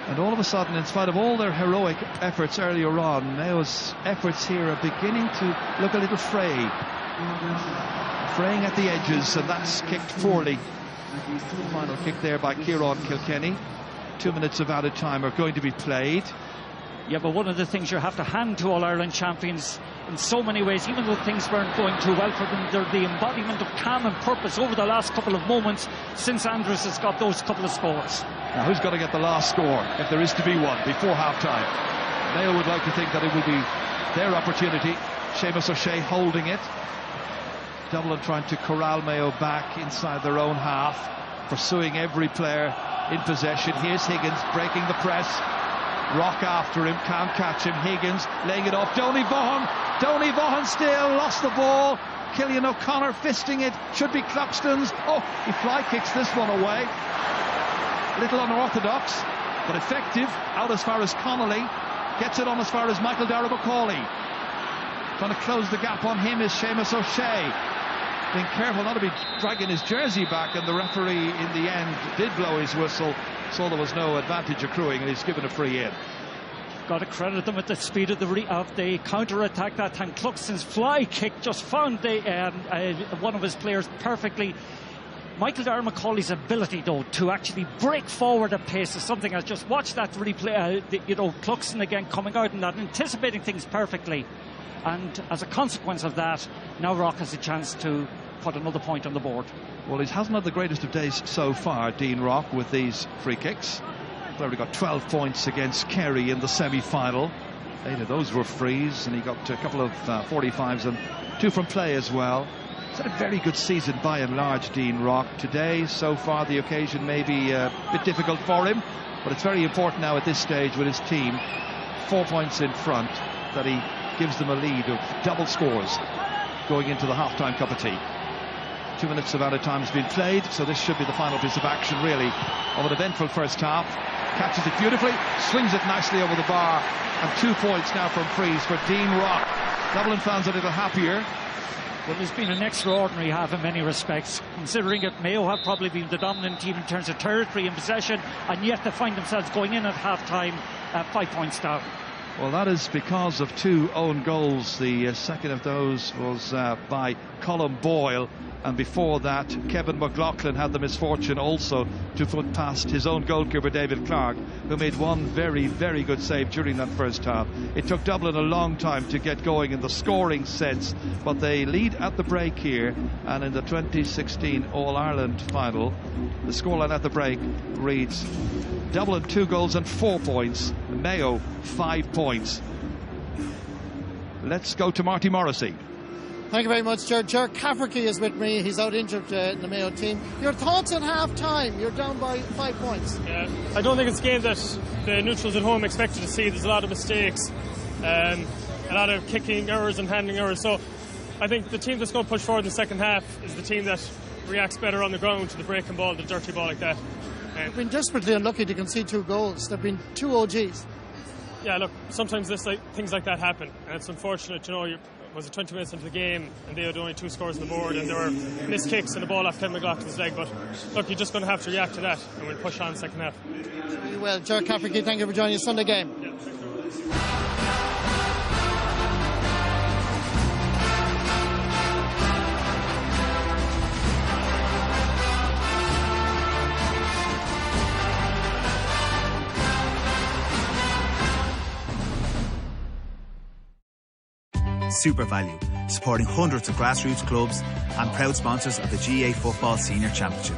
And all of a sudden, in spite of all their heroic efforts earlier on, Mayo's efforts here are beginning to look a little fraying at the edges, and that's kicked poorly. Final kick there by Kieran Kilkenny. 2 minutes of added time are going to be played. Yeah, but one of the things you have to hand to All-Ireland champions in so many ways, even though things weren't going too well for them, they're the embodiment of calm and purpose over the last couple of moments since Andrews has got those couple of scores. Now, who's got to get the last score, if there is to be one, before half-time? Mayo would like to think that it will be their opportunity. Seamus O'Shea holding it. Dublin trying to corral Mayo back inside their own half, pursuing every player in possession. Here's Higgins breaking the press. Rock after him, can't catch him. Higgins laying it off. Donny Vaughan still lost the ball. Killian O'Connor fisting it. Should be Cluxton's. Oh, he fly kicks this one away. A little unorthodox, but effective. Out as far as Connolly. Gets it on as far as Michael Dara McCauley. Trying to close the gap on him is Seamus O'Shea. Being careful not to be dragging his jersey back, and the referee in the end did blow his whistle, so there was no advantage accruing, and he's given a free in. Got to credit them at the speed of the counter-attack that time. Cluxton's fly kick just found one of his players perfectly. Michael Dara McCauley's ability, though, to actually break forward at pace is something I've just watched that replay. Cluxton again coming out and that, anticipating things perfectly. And as a consequence of that, now Rock has a chance to put another point on the board. Well, he hasn't had the greatest of days so far, Dean Rock, with these free kicks. He's already got 12 points against Kerry in the semi-final. 8 of those were frees, and he got a couple of 45s and 2 from play as well. He's had a very good season by and large, Dean Rock. Today, so far, the occasion may be a bit difficult for him, but it's very important now at this stage with his team, 4 points in front, that he gives them a lead of double scores going into the half-time cup of tea. 2 minutes of added time has been played, so this should be the final piece of action, really, of an eventful first half. Catches it beautifully, swings it nicely over the bar, and 2 points now from frees for Dean Rock. Dublin fans a little happier. Well, it's been an extraordinary half in many respects, considering that Mayo have probably been the dominant team in terms of territory and possession, and yet they find themselves going in at half-time 5 points down. Well, that is because of 2 own goals. The second of those was by Colm Boyle, and before that Kevin McLaughlin had the misfortune also to put past his own goalkeeper David Clark, who made one very, very good save during that first half. It took Dublin a long time to get going in the scoring sense, but they lead at the break here, and in the 2016 All-Ireland final the scoreline at the break reads Dublin 2 goals and 4 points, Mayo 5 points. Let's go to Marty Morrissey. Thank you very much, Ger. Ger Cafferty is with me. He's out injured in the Mayo team. Your thoughts at half-time? You're down by 5 points. Yeah, I don't think it's a game that the neutrals at home expected to see. There's a lot of mistakes, a lot of kicking errors and handling errors. So I think the team that's going to push forward in the second half is the team that reacts better on the ground to the breaking ball, the dirty ball like that. They've been desperately unlucky to concede 2 goals. There have been 2 OGs. Yeah, look, sometimes things like that happen, and it's unfortunate. Was it 20 minutes into the game and they had only 2 scores on the board, and there were missed kicks and the ball off Ken McLaughlin's leg, but look, you're just going to have to react to that, and we'll push on the second half. Really well. Ger Cafferty, thank you for joining us Sunday Game. Yeah, thank you. Super Value, supporting hundreds of grassroots clubs and proud sponsors of the GA Football Senior Championship.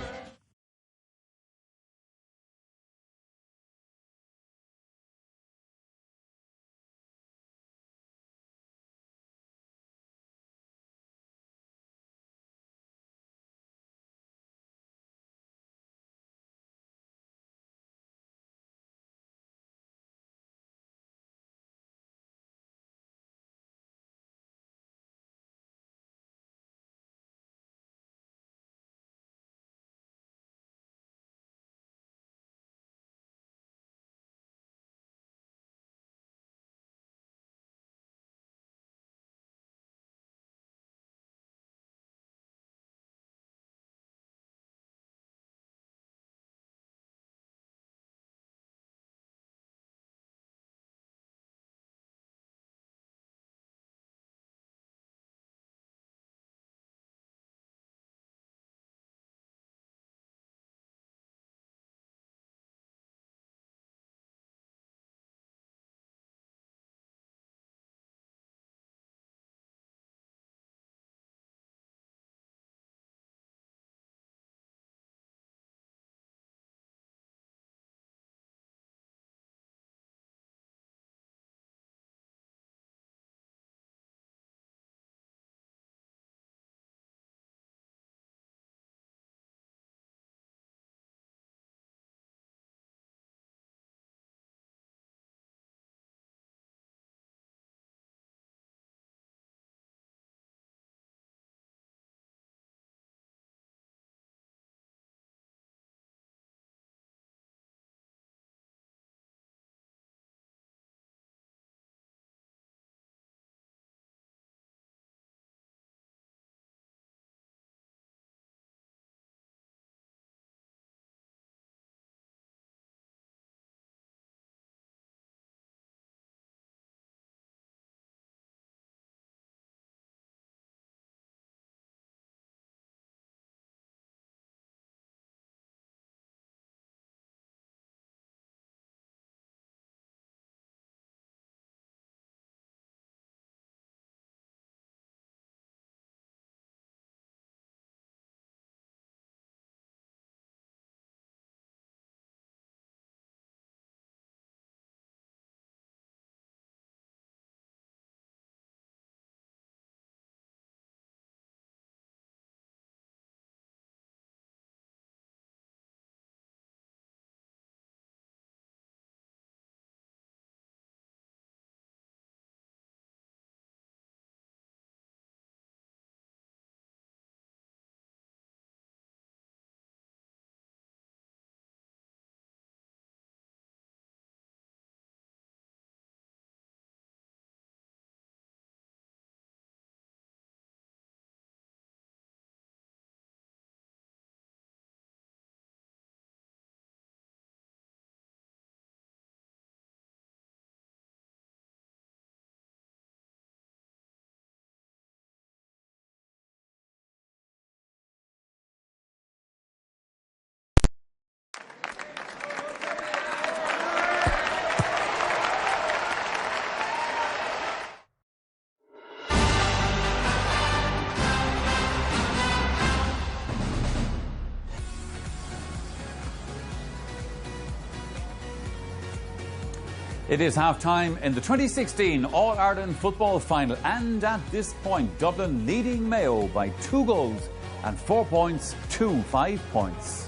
It is half-time in the 2016 All-Ireland Football Final, and at this point, Dublin leading Mayo by 2 goals and 4 points to 5 points.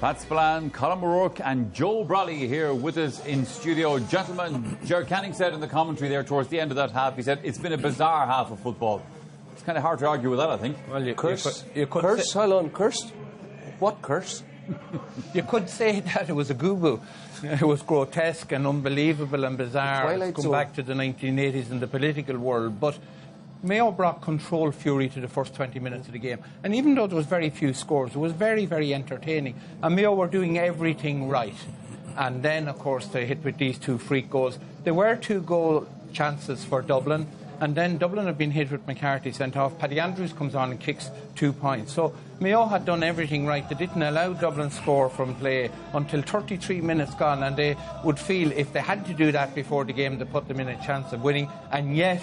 Pat Spillane, Colin O'Rourke and Joe Brolly here with us in studio. Gentlemen, Ger Canning said in the commentary there towards the end of that half, he said, it's been a bizarre half of football. It's kind of hard to argue with that, I think. Well, you could curse? Hold on, cursed? What curse? You could say that it was a goo-goo. It was grotesque and unbelievable and bizarre. Going back to the 1980s in the political world. But Mayo brought control fury to the first 20 minutes of the game. And even though there was very few scores, it was very, very entertaining. And Mayo were doing everything right. And then, of course, they hit with these 2 freak goals. There were 2 goal chances for Dublin. And then Dublin have been hit with McCarthy sent off. Paddy Andrews comes on and kicks 2 points. So Mayo had done everything right. They didn't allow Dublin score from play until 33 minutes gone, and they would feel if they had to do that before the game, they put them in a chance of winning. And yet,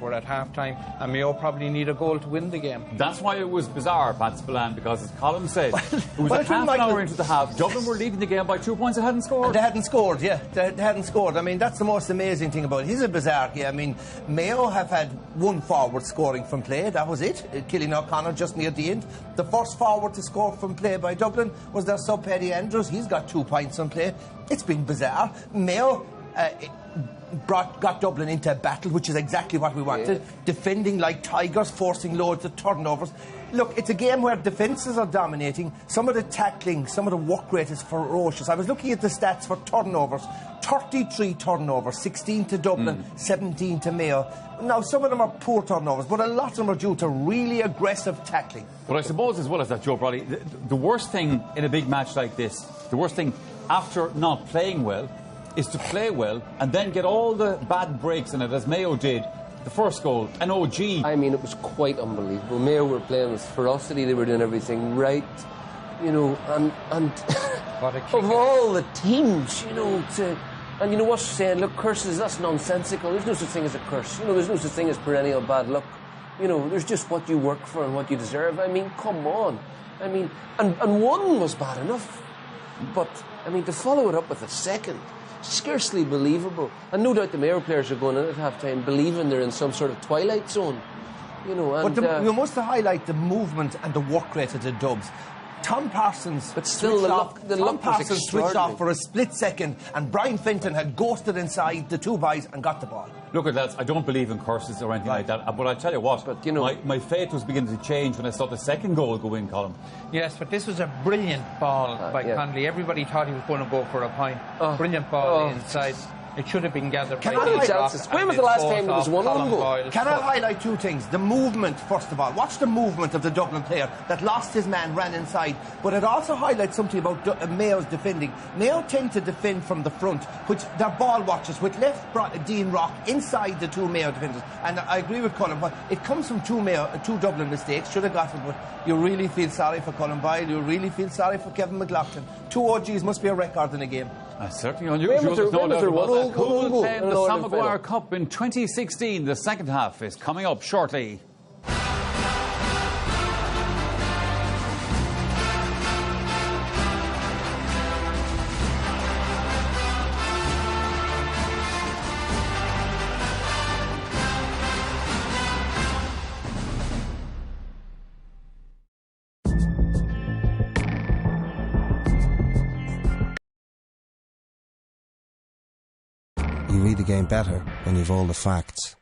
we're at half-time, and Mayo probably need a goal to win the game. That's why it was bizarre, Pat Spillane, because as Colin said, it was half an hour into the half. Dublin were leading the game by 2 points. They hadn't scored. They hadn't scored, yeah. They hadn't scored. I mean, that's the most amazing thing about it. It's a bizarre game. I mean, Mayo have had one forward scoring from play. That was it. Killing O'Connor just near the end. The first forward to score from play by Dublin was their sub Paddy Andrews. He's got 2 points on play. It's been bizarre. Mayo got Dublin into a battle, which is exactly what we wanted. Yeah. Defending like tigers, forcing loads of turnovers. Look, it's a game where defences are dominating. Some of the tackling, some of the work rate is ferocious. I was looking at the stats for turnovers. 33 turnovers, 16 to Dublin, 17 to Mayo. Now, some of them are poor turnovers, but a lot of them are due to really aggressive tackling. But I suppose as well as that, Joe Brolly, the worst thing in a big match like this, the worst thing after not playing well, is to play well and then get all the bad breaks in it, as Mayo did. The first goal, an OG. I mean, it was quite unbelievable. Mayo were playing with ferocity. They were doing everything right, you know, and of all the teams, you know, and you know what's saying, look, curses, that's nonsensical. There's no such thing as a curse. You know, there's no such thing as perennial bad luck. You know, there's just what you work for and what you deserve. I mean, come on. I mean, and one was bad enough. But, I mean, to follow it up with a second, scarcely believable. And no doubt the Mayo players are going in at half-time believing they're in some sort of twilight zone. You know, and... But you must highlight the movement and the work rate of the Dubs. Tom Parsons switched off for a split second, and Brian Fenton had ghosted inside the 2 boys and got the ball. Look at that. I don't believe in curses or anything like that. But I tell you what, but, you know, my faith was beginning to change when I saw the second goal go in, Colin. Yes, but this was a brilliant ball by Conley. Everybody thought he was going to go for a point. Brilliant ball inside. It should have been gathered. When was the last time there was one on goal? Can I highlight 2 things? The movement, first of all. Watch the movement of the Dublin player that lost his man, ran inside. But it also highlights something about Mayo's defending. Mayo tend to defend from the front, which they're ball watchers, which left Dean Rock inside the 2 Mayo defenders. And I agree with Colin. It comes from 2 Dublin mistakes. Should have got it, but you really feel sorry for Colin Boyle. You really feel sorry for Kevin McLaughlin. 2 OGs must be a record in a game. Certainly unusual. There's no doubt about that. Who will play in the Sam Maguire Cup in 2016? The second half is coming up shortly. You read the game better when you've all the facts.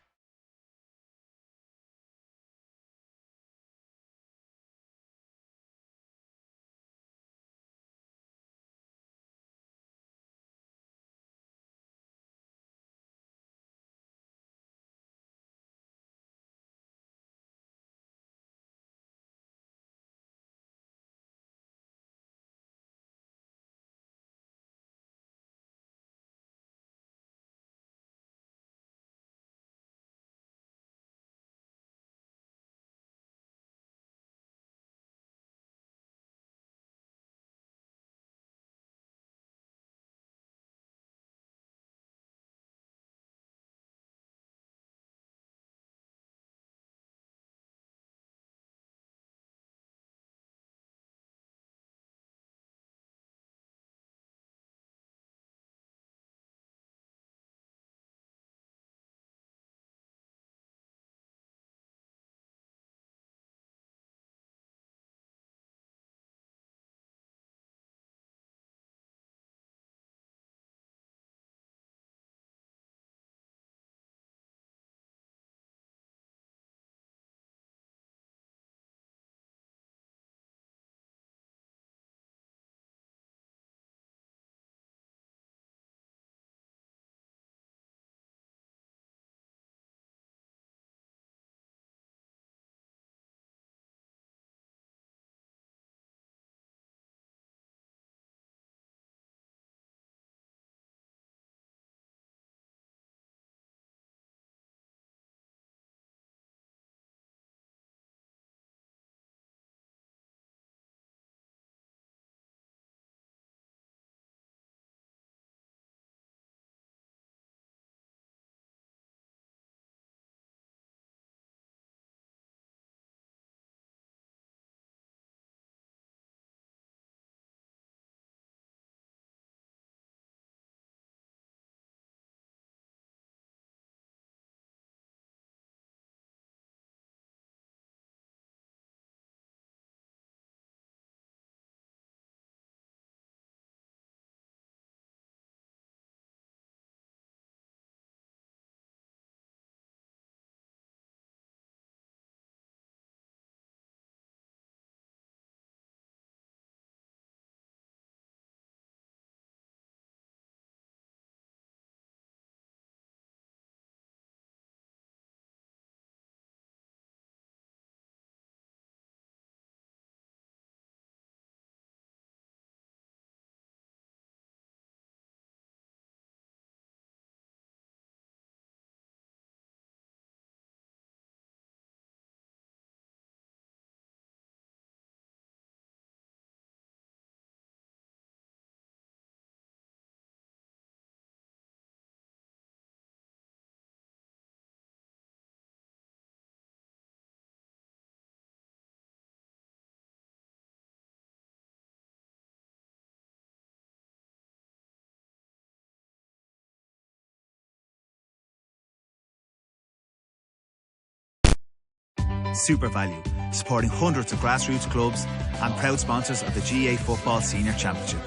Super Value, supporting hundreds of grassroots clubs and proud sponsors of the GA Football Senior Championship.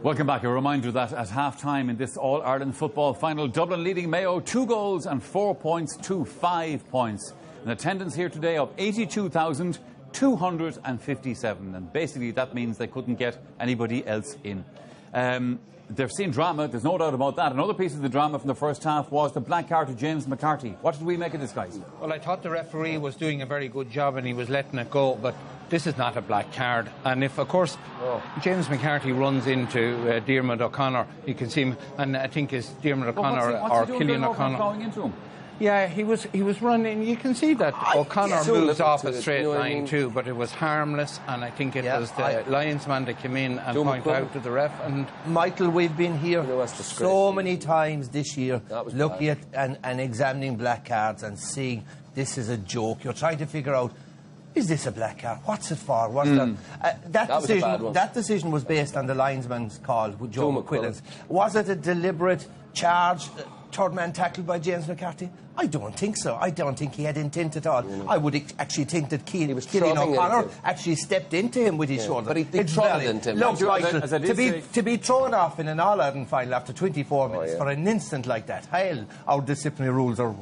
Welcome back. A reminder that at half-time in this All-Ireland football final, Dublin leading Mayo 2 goals and 4 points to 5 points. An attendance here today of 82,257, and basically that means they couldn't get anybody else in. They've seen drama, there's no doubt about that. Another piece of the drama from the first half was the black card to James McCarthy. What did we make of this, guys? Well, I thought the referee was doing a very good job and he was letting it go, but this is not a black card. And if, of course, James McCarthy runs into Diarmuid O'Connor, you can see him, and I think it's Diarmuid O'Connor or Cillian O'Connor. Going into him? Yeah, he was running. You can see that O'Connor moves off a straight line too, but it was harmless, and I think it was the linesman that came in and pointed out to the ref. And Michael, we've been here so many times this year looking at and examining black cards and seeing this is a joke. You're trying to figure out, is this a black card? What's it for? What's that decision was based on the linesman's call with Joe McQuillan. Was it a deliberate charge? Third man tackled by James McCarthy? I don't think so. I don't think he had intent at all. I would actually think that Cillian O'Connor actually stepped into him with his shoulder. But he trotted into him. Look, Michael, to be thrown off in an All-Ireland final after 24 minutes for an instant like that, hell, our disciplinary rules are...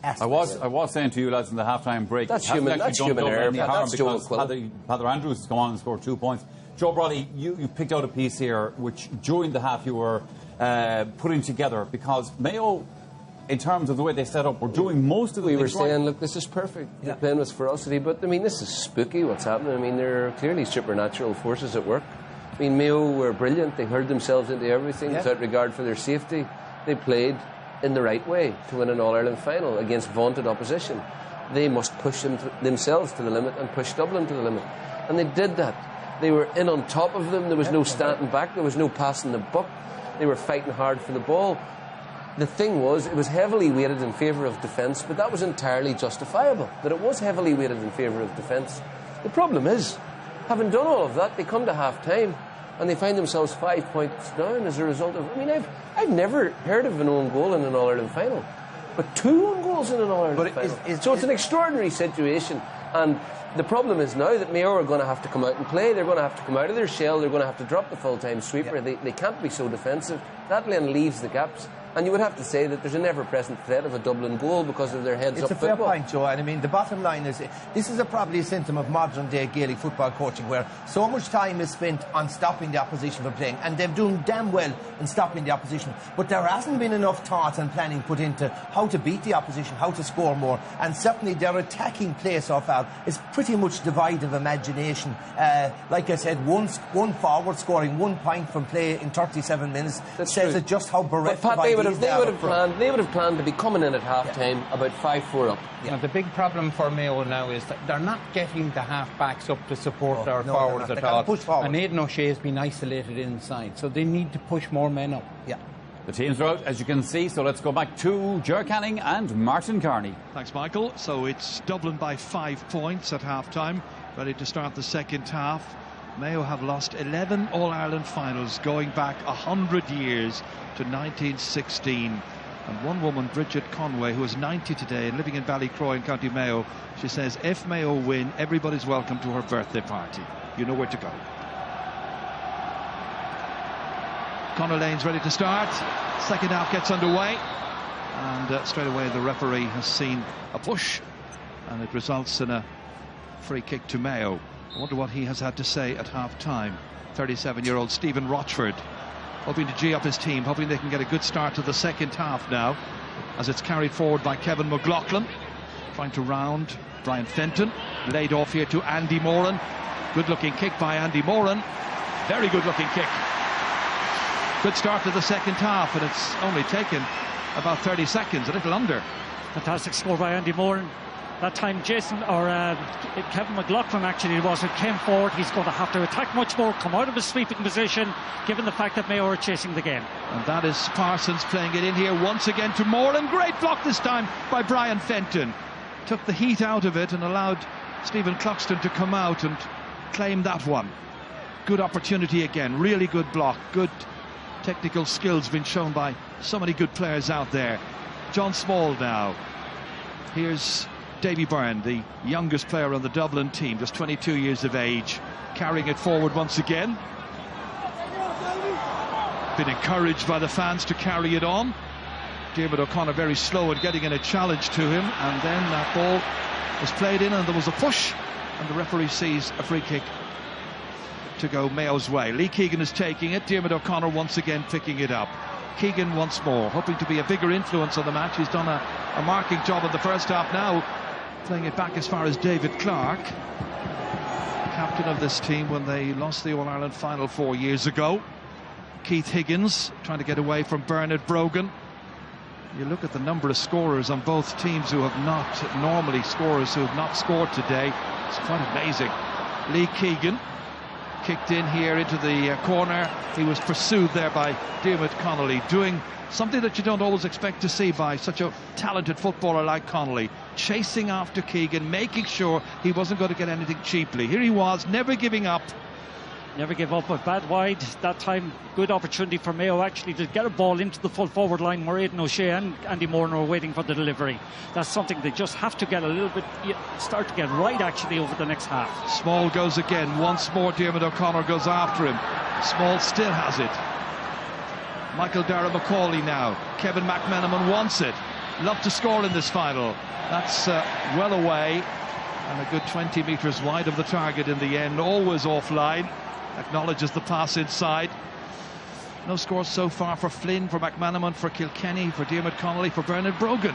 I was saying to you lads in the half-time break, that's human error. That's because Heather Andrews has come on and scored 2 points. Joe Brawley, you picked out a piece here which during the half you were putting together, because Mayo, in terms of the way they set up, were doing most of the things. We were saying, look, this is perfect. They're playing with ferocity, but I mean, this is spooky what's happening. I mean, there are clearly supernatural forces at work. I mean, Mayo were brilliant. They hurled themselves into everything without regard for their safety. They played in the right way to win an All-Ireland final against vaunted opposition. They must push themselves to the limit and push Dublin to the limit. And they did that. They were in on top of them. There was no standing back. There was no passing the buck. They were fighting hard for the ball. The thing was, it was heavily weighted in favour of defence, but that was entirely justifiable, that it was heavily weighted in favour of defence. The problem is, having done all of that, they come to half-time and they find themselves 5 points down as a result of... I mean, I've never heard of an own goal in an All-Ireland final, but 2 own goals in an All-Ireland final. So it's an extraordinary situation, and the problem is now that Mayo are going to have to come out and play. They're going to have to come out of their shell. They're going to have to drop the full-time sweeper. They can't be so defensive. That then leaves the gaps. And you would have to say that there's an ever-present threat of a Dublin goal because of their heads-up football. It's a fair point, Joe. And I mean, the bottom line is, this is probably a symptom of modern-day Gaelic football coaching, where so much time is spent on stopping the opposition from playing, and they're doing damn well in stopping the opposition. But there hasn't been enough thought and planning put into how to beat the opposition, how to score more. And certainly their attacking play so far is pretty much devoid of imagination. Like I said, one forward scoring 1 point from play in 37 minutes says it just how bereft of ideas they would have planned to be coming in at half-time about 5-4 up. Now, the big problem for Mayo now is that they're not getting the half-backs up to support their forwards at all. And Aidan O'Shea has been isolated inside, so they need to push more men up. Yeah. The teams are out, as you can see, so let's go back to Ger Canning and Martin Carney. Thanks, Michael. So it's Dublin by 5 points at half-time, ready to start the second half. Mayo have lost 11 All-Ireland finals going back 100 years to 1916. And one woman, Bridget Conway, who is 90 today and living in Ballycroy in County Mayo, she says, if Mayo win, everybody's welcome to her birthday party. You know where to go. Conor Lane's ready to start. Second half gets underway. And straight away the referee has seen a push. And it results in a free kick to Mayo. I wonder what he has had to say at half-time. 37-year-old Stephen Rochford, hoping to G up his team, hoping they can get a good start to the second half now, as it's carried forward by Kevin McLaughlin, trying to round Brian Fenton, laid off here to Andy Moran. Good-looking kick by Andy Moran. Very good-looking kick. Good start to the second half, and it's only taken about 30 seconds, a little under. Fantastic score by Andy Moran. That time Kevin McLaughlin actually was who came forward. He's going to have to attack much more, come out of his sweeping position, given the fact that Mayo are chasing the game. And that is Parsons playing it in here once again to Moreland. Great block this time by Brian Fenton. Took the heat out of it and allowed Stephen Cluxton to come out and claim that one. Good opportunity again, really good block, good technical skills been shown by so many good players out there. John Small now. Here's Davy Byrne, the youngest player on the Dublin team, just 22 years of age, carrying it forward once again. Been encouraged by the fans to carry it on. Diarmuid O'Connor very slow in getting in a challenge to him, and then that ball was played in and there was a push, and the referee sees a free kick to go Mayo's way. Lee Keegan is taking it, Diarmuid O'Connor once again picking it up. Keegan once more, hoping to be a bigger influence on the match. He's done a marking job in the first half now, playing it back as far as David Clark, captain of this team when they lost the All-Ireland final 4 years ago. Keith Higgins trying to get away from Bernard Brogan. You look at the number of scorers on both teams who have not, normally scorers who have not scored today. It's quite amazing. Lee Keegan kicked in here into the corner. He was pursued there by Diarmuid Connolly, doing something that you don't always expect to see by such a talented footballer like Connolly, chasing after Keegan, making sure he wasn't going to get anything cheaply. Here he was, never giving up. Never give up, but bad wide that time. Good opportunity for Mayo actually to get a ball into the full forward line where Aidan O'Shea and Andy Moran are waiting for the delivery. That's something they just have to get a little bit, start to get right actually over the next half. Small goes again, once more Diarmuid O'Connor goes after him. Small still has it. Michael Dara McCauley now. Kevin McMenamin wants it. Love to score in this final. That's well away and a good 20 metres wide of the target in the end, always offline. Acknowledges the pass inside. No scores so far for Flynn, for McManaman, for Kilkenny, for Diarmuid Connolly, for Bernard Brogan.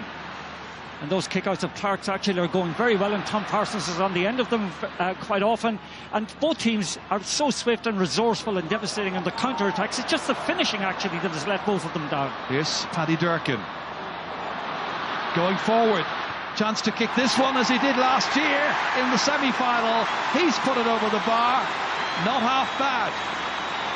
And those kickouts of Clark's actually are going very well, and Tom Parsons is on the end of them quite often. And both teams are so swift and resourceful and devastating on the counter-attacks. It's just the finishing actually that has let both of them down. Here's Paddy Durkin going forward. Chance to kick this one as he did last year in the semi-final. He's put it over the bar. Not half bad.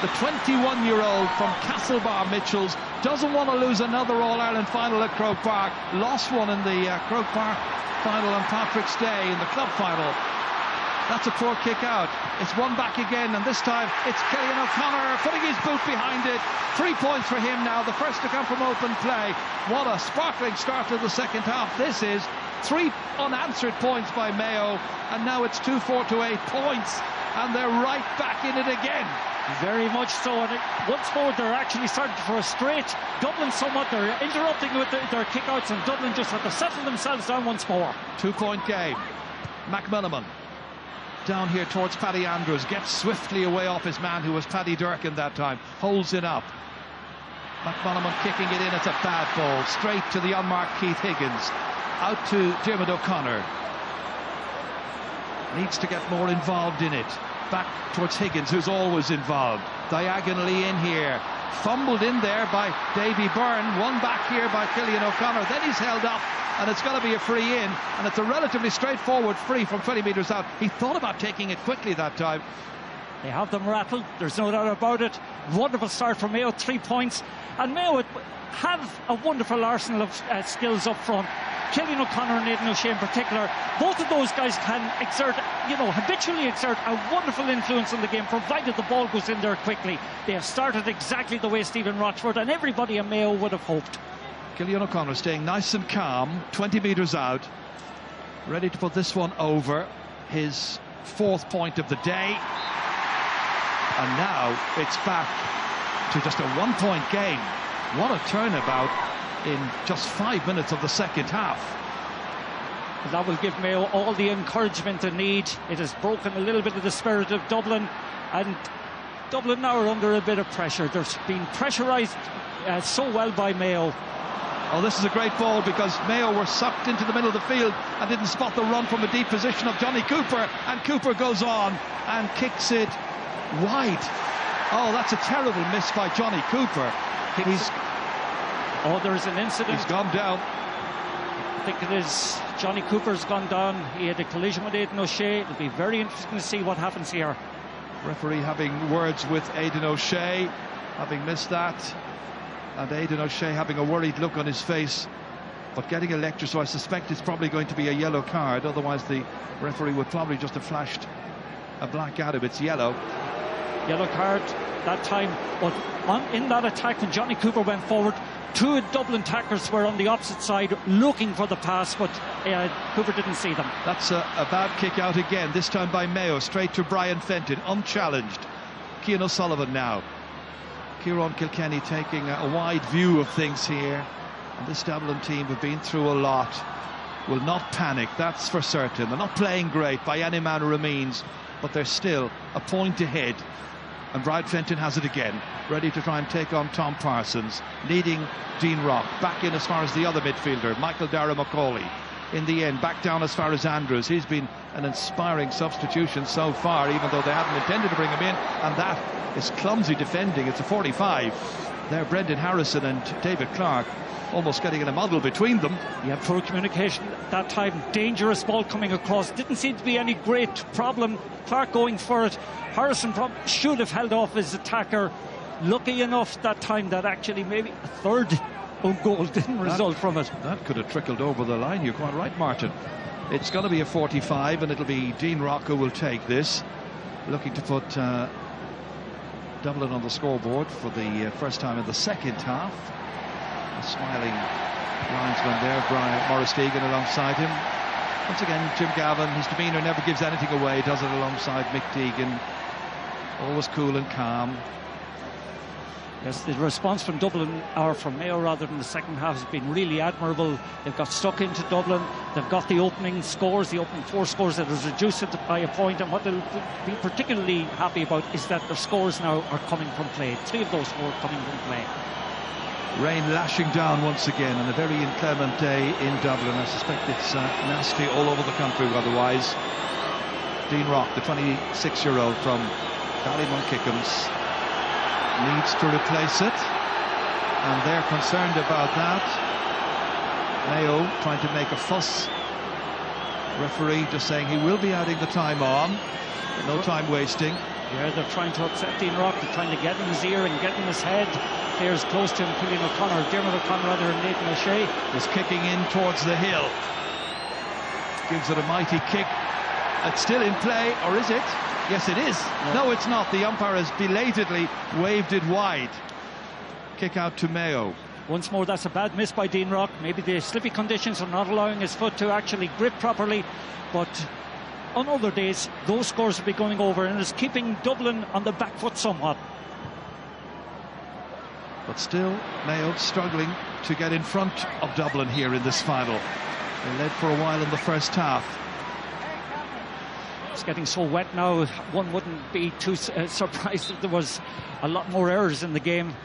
The 21-year-old from Castlebar Mitchells doesn't want to lose another All-Ireland final at Croke Park. Lost one in the Croke Park final on Patrick's Day in the club final. That's a poor kick out. It's one back again, and this time it's Cillian O'Connor putting his boot behind it. 3 points for him now, the first to come from open play. What a sparkling start to the second half this is. 3 unanswered points by Mayo, and now it's 2-4 to 8 points. And they're right back in it again. Very much so. And once more, they're actually starting to frustrate Dublin somewhat. They're interrupting with their kickouts, and Dublin just have to settle themselves down once more. 2-point game. McMenamin down here towards Paddy Andrews. Gets swiftly away off his man, who was Paddy Durkin that time. Holds it up. McMenamin kicking it in. It's a bad ball. Straight to the unmarked Keith Higgins. Out to Diarmuid O'Connor. Needs to get more involved in it. Back towards Higgins, who's always involved. Diagonally in here. Fumbled in there by Davy Byrne. One back here by Cillian O'Connor. Then he's held up, and it's going to be a free in. And it's a relatively straightforward free from 20 metres out. He thought about taking it quickly that time. They have them rattled. There's no doubt about it. Wonderful start for Mayo. 3 points. And Mayo have a wonderful arsenal of skills up front. Cillian O'Connor and Aidan O'Shea in particular, both of those guys can habitually exert a wonderful influence on the game, provided the ball goes in there quickly. They have started exactly the way Stephen Rochford and everybody in Mayo would have hoped. Cillian O'Connor staying nice and calm, 20 metres out, ready to put this one over, his 4th point of the day. And now it's back to just a 1-point game. What a turnabout in just 5 minutes of the second half. That will give Mayo all the encouragement they need. It has broken a little bit of the spirit of Dublin, and Dublin now are under a bit of pressure. They're being pressurised so well by Mayo. Oh, this is a great ball, because Mayo were sucked into the middle of the field and didn't spot the run from a deep position of Johnny Cooper, and Cooper goes on and kicks it wide. Oh, that's a terrible miss by Johnny Cooper. There is an incident. He's gone down. I think it is Johnny Cooper's gone down. He had a collision with Aidan O'Shea. It'll be very interesting to see what happens here. Referee having words with Aidan O'Shea, having missed that, and Aidan O'Shea having a worried look on his face, but getting a lecture, so I suspect it's probably going to be a yellow card. Otherwise the referee would probably just have flashed a black at him. It's yellow. yellow card that time. But in that attack, when Johnny Cooper went forward, 2 Dublin attackers were on the opposite side looking for the pass, but Cooper didn't see them. That's a bad kick out again, this time by Mayo, straight to Brian Fenton, unchallenged. Cian O'Sullivan now. Kieran Kilkenny taking a wide view of things here. And this Dublin team have been through a lot. Will not panic, that's for certain. They're not playing great by any manner of means, but they're still a point ahead. And Brian Fenton has it again, ready to try and take on Tom Parsons, leading Dean Rock. Back in as far as the other midfielder, Michael Dara-McCauley. In the end, back down as far as Andrews. He's been an inspiring substitution so far, even though they hadn't intended to bring him in. And that is clumsy defending. It's a 45. There, Brendan Harrison and David Clark almost getting in a muddle between them. Yeah, poor communication that time. Dangerous ball coming across. Didn't seem to be any great problem. Clark going for it. Harrison should have held off his attacker. Lucky enough that time that actually maybe a third own goal didn't result from it. That could have trickled over the line. You're quite right, Martin. It's going to be a 45, and it'll be Dean Rock who will take this. Looking to put Dublin on the scoreboard for the first time in the second half. A smiling linesman there, Brian Morris Deegan alongside him. Once again, Jim Gavin, his demeanour never gives anything away, does it, alongside Mick Deegan. Always cool and calm. Yes, the response from Dublin, or from Mayo rather, than the second half has been really admirable. They've got stuck into Dublin. They've got the opening scores, the opening 4 scores that has reduced it by a point. And what they'll be particularly happy about is that their scores now are coming from play. 3 of those 4 coming from play. Rain lashing down once again on a very inclement day in Dublin. I suspect it's nasty all over the country otherwise. Dean Rock, the 26-year-old from Ballymun-Kickham's, needs to replace it, and they're concerned about that. Mayo trying to make a fuss. Referee just saying he will be adding the time on. No time wasting. Yeah, they're trying to upset Dean Rock. They're trying to get in his ear and get in his head. Players close to him, Killian O'Connor, Dermot O'Connor rather, and Nathan O'Shea is kicking in towards the hill. Gives it a mighty kick. It's still in play, or is it? Yes, it is. No, it's not. The umpire has belatedly waved it wide. Kick out to Mayo. Once more, that's a bad miss by Dean Rock. Maybe the slippy conditions are not allowing his foot to actually grip properly, but on other days those scores will be going over, and it's keeping Dublin on the back foot somewhat. But still, Mayo struggling to get in front of Dublin here in this final. They led for a while in the first half. It's getting so wet now, one wouldn't be too surprised if there was a lot more errors in the game.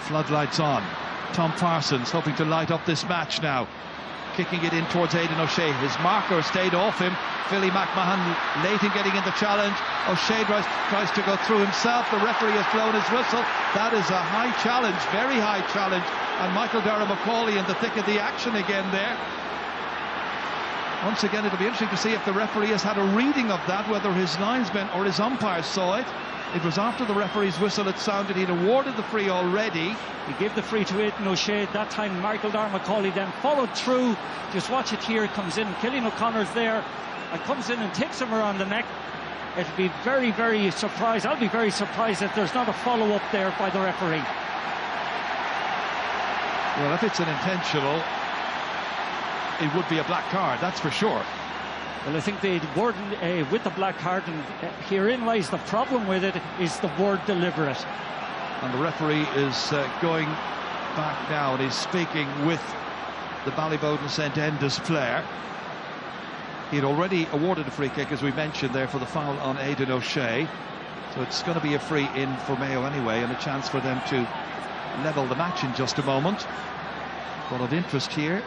Floodlights on. Tom Parsons hoping to light up this match now. Kicking it in towards Aidan O'Shea. His marker stayed off him. Philly McMahon late in getting in the challenge. O'Shea tries to go through himself. The referee has blown his whistle. That is a high challenge, very high challenge. And Michael Dara-McCauley in the thick of the action again there. Once again, it'll be interesting to see if the referee has had a reading of that, whether his linesmen or his umpires saw it. It was after the referee's whistle it sounded. He'd awarded the free already. He gave the free to Aidan O'Shea. That time Michael Dara-McCauley then followed through. Just watch it here. It comes in. Killian O'Connor's there and comes in and takes him around the neck. It'll be very, very surprised. I'll be very surprised if there's not a follow-up there by the referee. Well, if it's an intentional, it would be a black card, that's for sure. Well, I think the word with the black card, and herein lies the problem with it, is the word deliberate. And the referee is going back now, and he's speaking with the Ballybowden St Enda's player. He had already awarded a free kick, as we mentioned there, for the foul on Aidan O'Shea. So it's going to be a free in for Mayo anyway, and a chance for them to level the match in just a moment. But of interest here,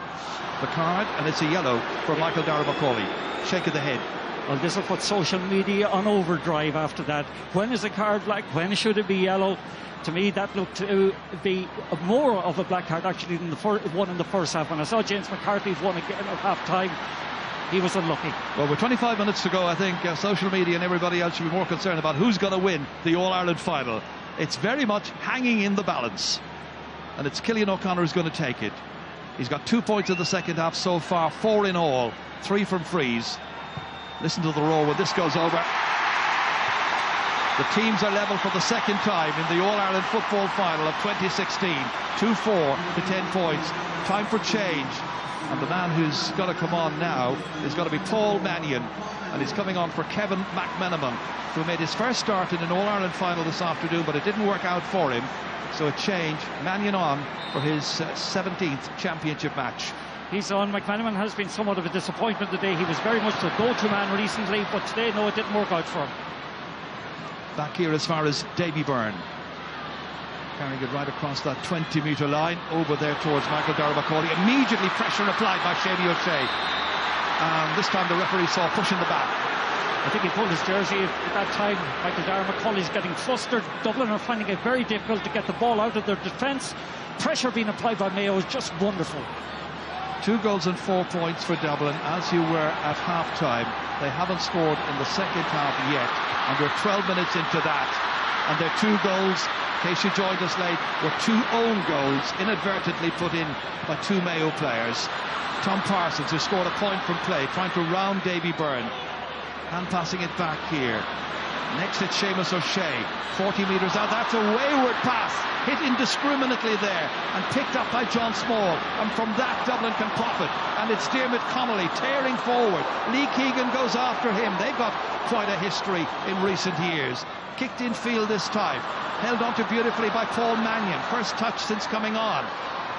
the card, and it's a yellow for Michael Dara-McCauley. Shake of the head. Well, this will put social media on overdrive after that. When is a card black? When should it be yellow? To me, that looked to be more of a black card actually than the one in the first half. When I saw James McCarthy's one again at half-time, he was unlucky. Well, with 25 minutes to go, I think social media and everybody else should be more concerned about who's going to win the All-Ireland final. It's very much hanging in the balance. And it's Killian O'Connor who's going to take it. He's got 2 points in the second half so far, 4 in all, 3 from frees. Listen to the roar when this goes over. The teams are level for the second time in the All-Ireland football final of 2016. 2-4 to 10 points. Time for change. And the man who's got to come on now is going to be Paul Mannion. And he's coming on for Kevin McMenamin, who made his first start in an All-Ireland final this afternoon, but it didn't work out for him. So a change. Mannion on for his 17th championship match. He's on. McMenamin has been somewhat of a disappointment today. He was very much the go-to man recently, but today, no, it didn't work out for him. Back here as far as Davy Byrne. Carrying it right across that 20-metre line, over there towards Michael Darragh-McCauley. Immediately pressure applied by Shamie O'Shea. And this time the referee saw pushing the back. I think he pulled his jersey at that time. Michael Darragh-McCauley's getting flustered. Dublin are finding it very difficult to get the ball out of their defence. Pressure being applied by Mayo is just wonderful. 2 goals and 4 points for Dublin, as you were at half-time. They haven't scored in the second half yet, and we're 12 minutes into that. And their 2 goals, in case you joined us late, were 2 own goals inadvertently put in by 2 Mayo players. Tom Parsons, who scored a point from play, trying to round Davy Byrne. And passing it back here. Next it's Seamus O'Shea, 40 metres out. That's a wayward pass, hit indiscriminately there and picked up by John Small. And from that Dublin can profit. And it's Diarmuid Connolly tearing forward. Lee Keegan goes after him. They've got quite a history in recent years. Kicked in field this time. Held onto beautifully by Paul Mannion. First touch since coming on.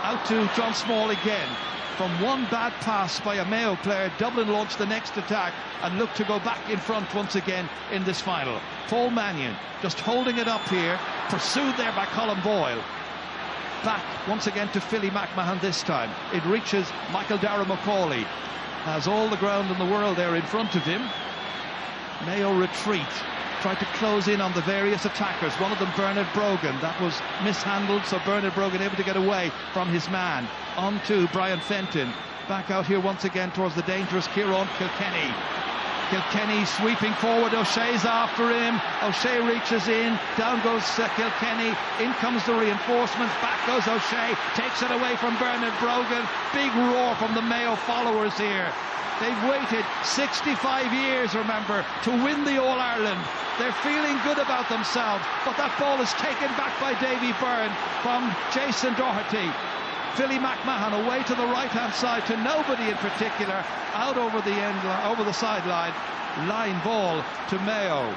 Out to John Small again. From one bad pass by a Mayo player, Dublin launched the next attack and looked to go back in front once again in this final. Paul Mannion just holding it up here, pursued there by Colin Boyle. Back once again to Philly McMahon this time. It reaches Michael Darragh-McCauley. Has all the ground in the world there in front of him. Mayo retreat. Tried to close in on the various attackers. One of them, Bernard Brogan. That was mishandled, so Bernard Brogan able to get away from his man. On to Brian Fenton. Back out here once again towards the dangerous Kieran Kilkenny. Kilkenny sweeping forward. O'Shea's after him. O'Shea reaches in. Down goes Kilkenny. In comes the reinforcements. Back goes O'Shea. Takes it away from Bernard Brogan. Big roar from the Mayo followers here. They've waited 65 years, remember, to win the All-Ireland. They're feeling good about themselves, but that ball is taken back by Davy Byrne from Jason Doherty. Philly McMahon away to the right-hand side to nobody in particular, out over the end, over the sideline. Line ball to Mayo.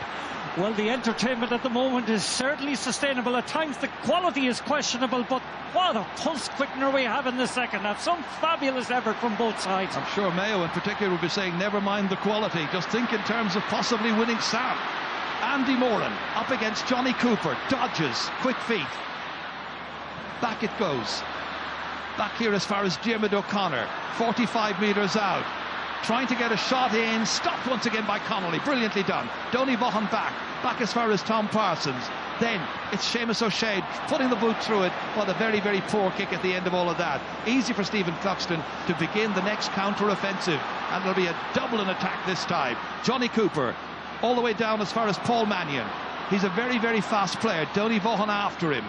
Well, the entertainment at the moment is certainly sustainable. At times the quality is questionable, but what a pulse quickener we have in the second half. Some fabulous effort from both sides. I'm sure Mayo in particular will be saying, never mind the quality, just think in terms of possibly winning Sam. Andy Moran up against Johnny Cooper, dodges, quick feet. Back it goes. Back here as far as Diarmuid O'Connor, 45 metres out. Trying to get a shot in, stopped once again by Connolly. Brilliantly done. Donny Vaughan back as far as Tom Parsons. Then it's Seamus O'Shea putting the boot through it, but a very, very poor kick at the end of all of that. Easy for Stephen Cluxton to begin the next counter-offensive, and there'll be a Dublin attack this time. Johnny Cooper all the way down as far as Paul Mannion. He's a very, very fast player. Donny Vaughan after him.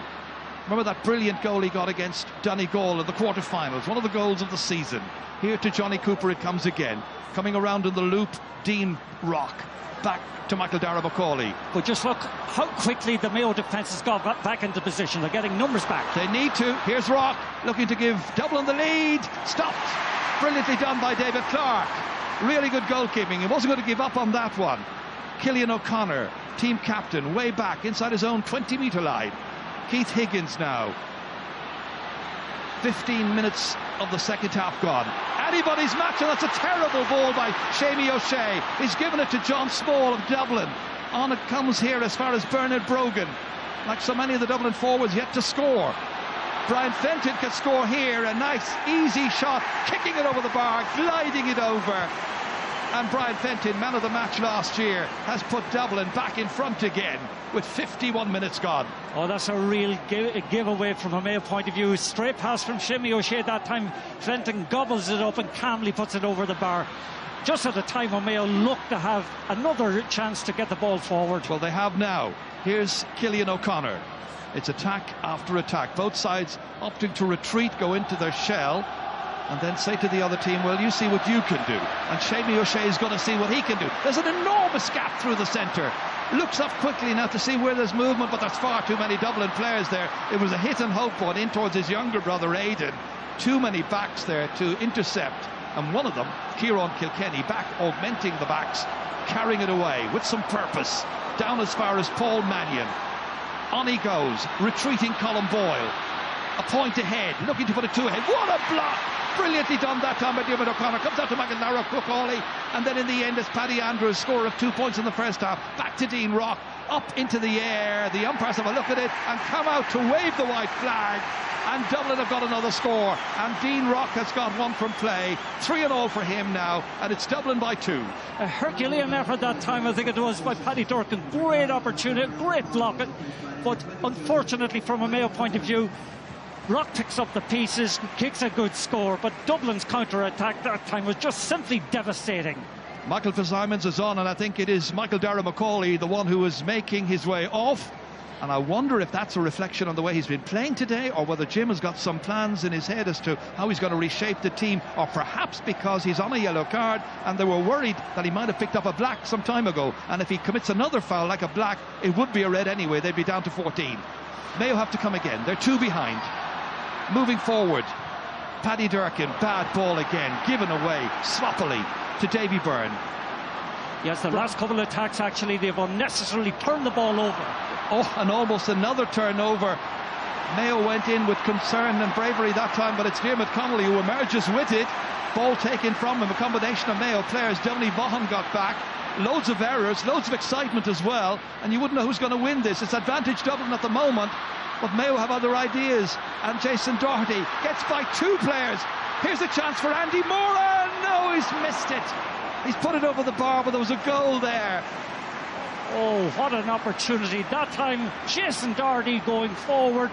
Remember that brilliant goal he got against Donegal in the quarterfinals, one of the goals of the season. Here to Johnny Cooper it comes again. Coming around in the loop, Dean Rock. Back to Michael Darragh-McCauley. But just look how quickly the Mayo defence has got back into position. They're getting numbers back. They need to. Here's Rock looking to give Dublin the lead. Stopped. Brilliantly done by David Clark. Really good goalkeeping. He wasn't going to give up on that one. Cillian O'Connor, team captain, way back inside his own 20-metre line. Keith Higgins now. 15 minutes of the second half gone. Anybody's match, and that's a terrible ball by Shamie O'Shea. He's given it to John Small of Dublin. On it comes here as far as Bernard Brogan. Like so many of the Dublin forwards, yet to score. Brian Fenton can score here. A nice, easy shot, kicking it over the bar, gliding it over. And Brian Fenton, man of the match last year, has put Dublin back in front again with 51 minutes gone. Oh, that's a real giveaway from a Mayo point of view. Straight pass from Shamie O'Shea that time. Fenton gobbles it up and calmly puts it over the bar. Just at a time when Mayo look to have another chance to get the ball forward. Well, they have now. Here's Cillian O'Connor. It's attack after attack. Both sides opting to retreat, go into their shell, and then say to the other team, well, you see what you can do. And Shamie O'Shea is going to see what he can do. There's an enormous gap through the centre. looks up quickly now to see where there's movement, but there's far too many Dublin players there. It was a hit and hope one in towards his younger brother Aidan. Too many backs there to intercept, and one of them, Kieran Kilkenny, back augmenting the backs, carrying it away with some purpose, down as far as Paul Mannion. On he goes, retreating Colin Boyle, a point ahead, looking to put it two ahead. What a block! Brilliantly done that time by Diarmuid O'Connor. Comes out to McIntyre, Cook Hawley, and then in the end it's Paddy Andrews, score of 2 points in the first half. Back to Dean Rock, up into the air. The umpires have a look at it and come out to wave the white flag, and Dublin have got another score, and Dean Rock has got one from play. 3-0 for him now, and it's Dublin by 2. A Herculean effort that time, I think it was, by Paddy Durkin. Great opportunity, great blocking, but unfortunately from a Mayo point of view, Rock picks up the pieces, kicks a good score, but Dublin's counter-attack that time was just simply devastating. Michael Fitzsimons is on, and I think it is Michael Dara McCauley, the one who is making his way off. And I wonder if that's a reflection on the way he's been playing today, or whether Jim has got some plans in his head as to how he's going to reshape the team, or perhaps because he's on a yellow card and they were worried that he might have picked up a black some time ago, and if he commits another foul like a black, it would be a red anyway. They'd be down to 14. Mayo have to come again. They're 2 behind. Moving forward, Paddy Durkin, bad ball again, given away sloppily to Davy Byrne. Yes, the last couple of attacks, actually, they've unnecessarily turned the ball over. Oh, and almost another turnover. Mayo went in with concern and bravery that time, but it's Diarmuid Connolly who emerges with it. Ball taken from him, a combination of Mayo players. Donny Vaughan got back. Loads of errors, loads of excitement as well, and you wouldn't know who's going to win this. It's advantage Dublin at the moment, but Mayo have other ideas, and Jason Doherty gets by 2 players. Here's a chance for Andy Moran. No, he's missed it. He's put it over the bar, but there was a goal there. Oh, what an opportunity. That time, Jason Doherty going forward,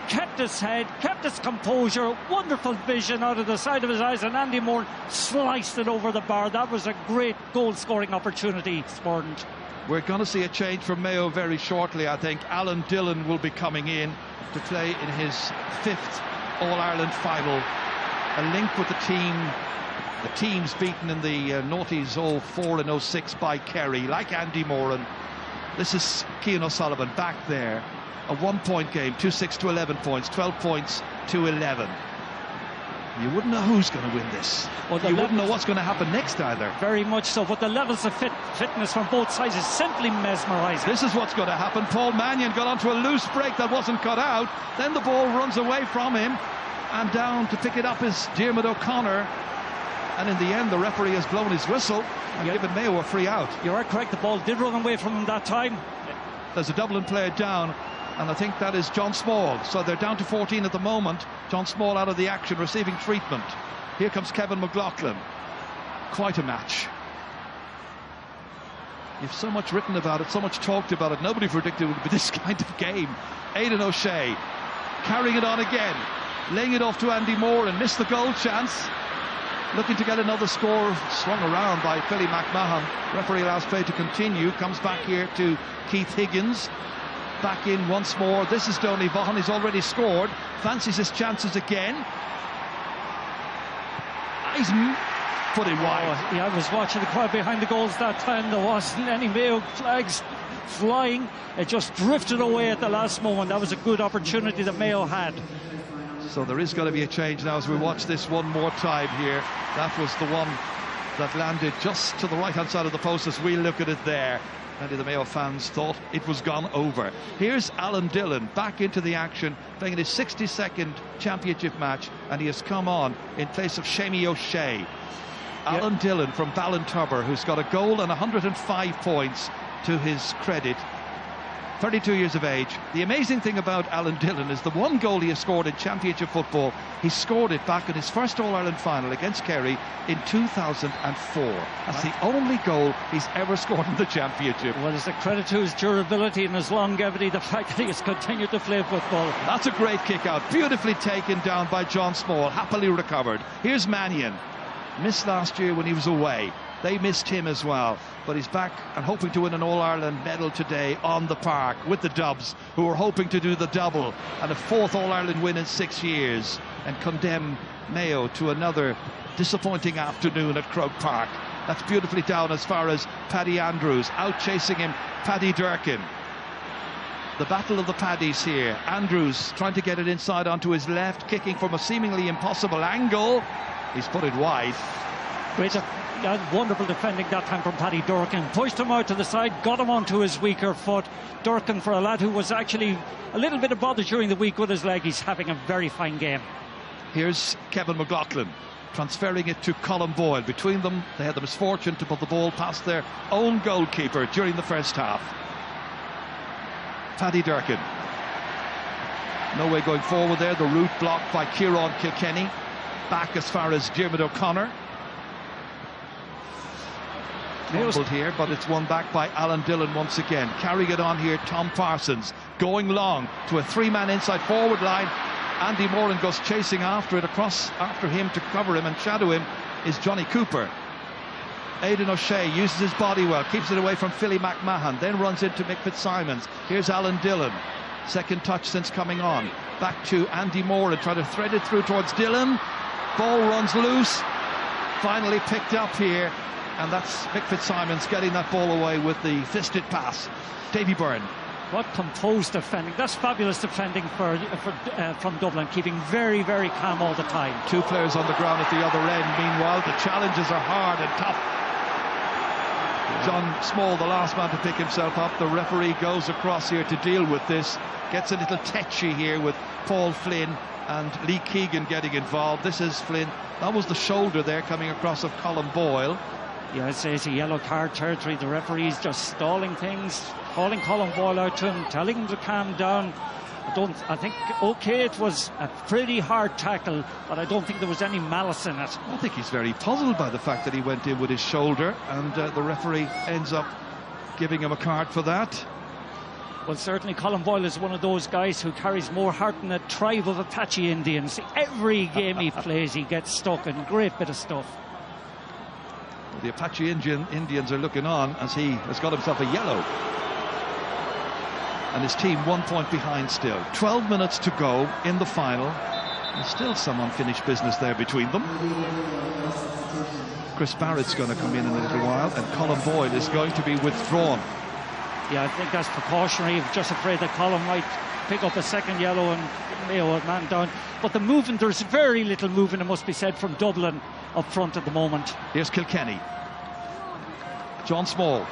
kept his head, kept his composure, wonderful vision out of the side of his eyes, and Andy Moore sliced it over the bar. That was a great goal-scoring opportunity, Sportant. We're going to see a change from Mayo very shortly, I think. Alan Dillon will be coming in to play in his 5th All-Ireland final. A link with the team. The team's beaten in the noughties 04 and 06 by Kerry, like Andy Moran. This is Cian O'Sullivan back there. A 1-point game, 2-6 to 11 points, 12 points to 11. You wouldn't know who's going to win this. Well, you wouldn't know what's going to happen next either. Very much so, but the levels of fitness from both sides is simply mesmerising. This is what's going to happen. Paul Mannion got onto a loose break that wasn't cut out. Then the ball runs away from him, and down to pick it up is Diarmuid O'Connor. And in the end, the referee has blown his whistle and given Mayo a free out. You are correct, the ball did run away from him that time. There's a Dublin player down, and I think that is John Small. So they're down to 14 at the moment. John Small out of the action, receiving treatment. Here comes Kevin McLaughlin. Quite a match. You've so much written about it, so much talked about it. Nobody predicted it would be this kind of game. Aidan O'Shea carrying it on again, laying it off to Andy Moore and missed the goal chance. Looking to get another score, swung around by Philly McMahon. Referee allows play to continue. Comes back here to Keith Higgins. Back in once more. This is Donny Vaughan. He's already scored. Fancies his chances again. He's put it wide. Oh, yeah, I was watching the crowd behind the goals that time. There wasn't any Mayo flags flying. It just drifted away at the last moment. That was a good opportunity that Mayo had. So there is going to be a change now as we watch this one more time here. That was the one that landed just to the right-hand side of the post as we look at it there. Many of the Mayo fans thought it was gone over. Here's Alan Dillon back into the action, playing in his 62nd championship match, and he has come on in place of Shamie O'Shea. Alan Dillon from Ballintubber, who's got a goal and 105 points to his credit. 32 years of age. The amazing thing about Alan Dillon is the one goal he has scored in championship football, he scored it back in his first All-Ireland final against Kerry in 2004. That's the only goal he's ever scored in the championship. Well, it's a credit to his durability and his longevity, the fact that he has continued to play football. That's a great kick out, beautifully taken down by John Small, happily recovered. Here's Mannion, missed last year when he was away. They missed him as well, but he's back and hoping to win an All-Ireland medal today on the park with the Dubs, who are hoping to do the double and a 4th All-Ireland win in 6 years and condemn Mayo to another disappointing afternoon at Croke Park. That's beautifully down as far as Paddy Andrews. Out chasing him, Paddy Durkin. The battle of the Paddies here. Andrews trying to get it inside onto his left, kicking from a seemingly impossible angle. He's put it wide. Great, wonderful defending that time from Paddy Durkin. Pushed him out to the side, got him onto his weaker foot. Durkin, for a lad who was actually a little bit of bother during the week with his leg, he's having a very fine game. Here's Kevin McLaughlin transferring it to Colin Boyle. Between them, they had the misfortune to put the ball past their own goalkeeper during the first half. Paddy Durkin. No way going forward there. The route blocked by Kieran Kilkenny. Back as far as Diarmuid O'Connor. Fumbled here, but it's won back by Alan Dillon once again. Carrying it on here, Tom Parsons. Going long to a three-man inside forward line. Andy Moran goes chasing after it. Across after him to cover him and shadow him is Johnny Cooper. Aidan O'Shea uses his body well, keeps it away from Philly McMahon, then runs into Mick Fitzsimons. Here's Alan Dillon, second touch since coming on. Back to Andy Moran, trying to thread it through towards Dillon. Ball runs loose, finally picked up here, and that's Mick Fitzsimons getting that ball away with the fisted pass. Davy Byrne. What composed defending. That's fabulous defending from Dublin, keeping very, very calm all the time. Two players on the ground at the other end. Meanwhile, the challenges are hard and tough. John Small, the last man to pick himself up. The referee goes across here to deal with this. Gets a little tetchy here with Paul Flynn and Lee Keegan getting involved. This is Flynn. That was the shoulder there coming across of Colin Boyle. Yeah, it's a yellow card territory. The referee's just stalling things, calling Colin Boyle out to him, telling him to calm down. I think, okay, it was a pretty hard tackle, but I don't think there was any malice in it. I think he's very puzzled by the fact that he went in with his shoulder, and the referee ends up giving him a card for that. Well, certainly Colin Boyle is one of those guys who carries more heart than a tribe of Apache Indians. Every game he plays, he gets stuck in. Great bit of stuff. Well, the Apache Indians are looking on as he has got himself a yellow. And his team 1 point behind still. 12 minutes to go in the final. There's still some unfinished business there between them. Chris Barrett's going to come in a little while, and Colin Boyle is going to be withdrawn. Yeah, I think that's precautionary. I'm just afraid that Colin might pick up a second yellow and Mayo a man down. But the movement, there's very little movement, it must be said, from Dublin up front at the moment. Here's Kilkenny. John Small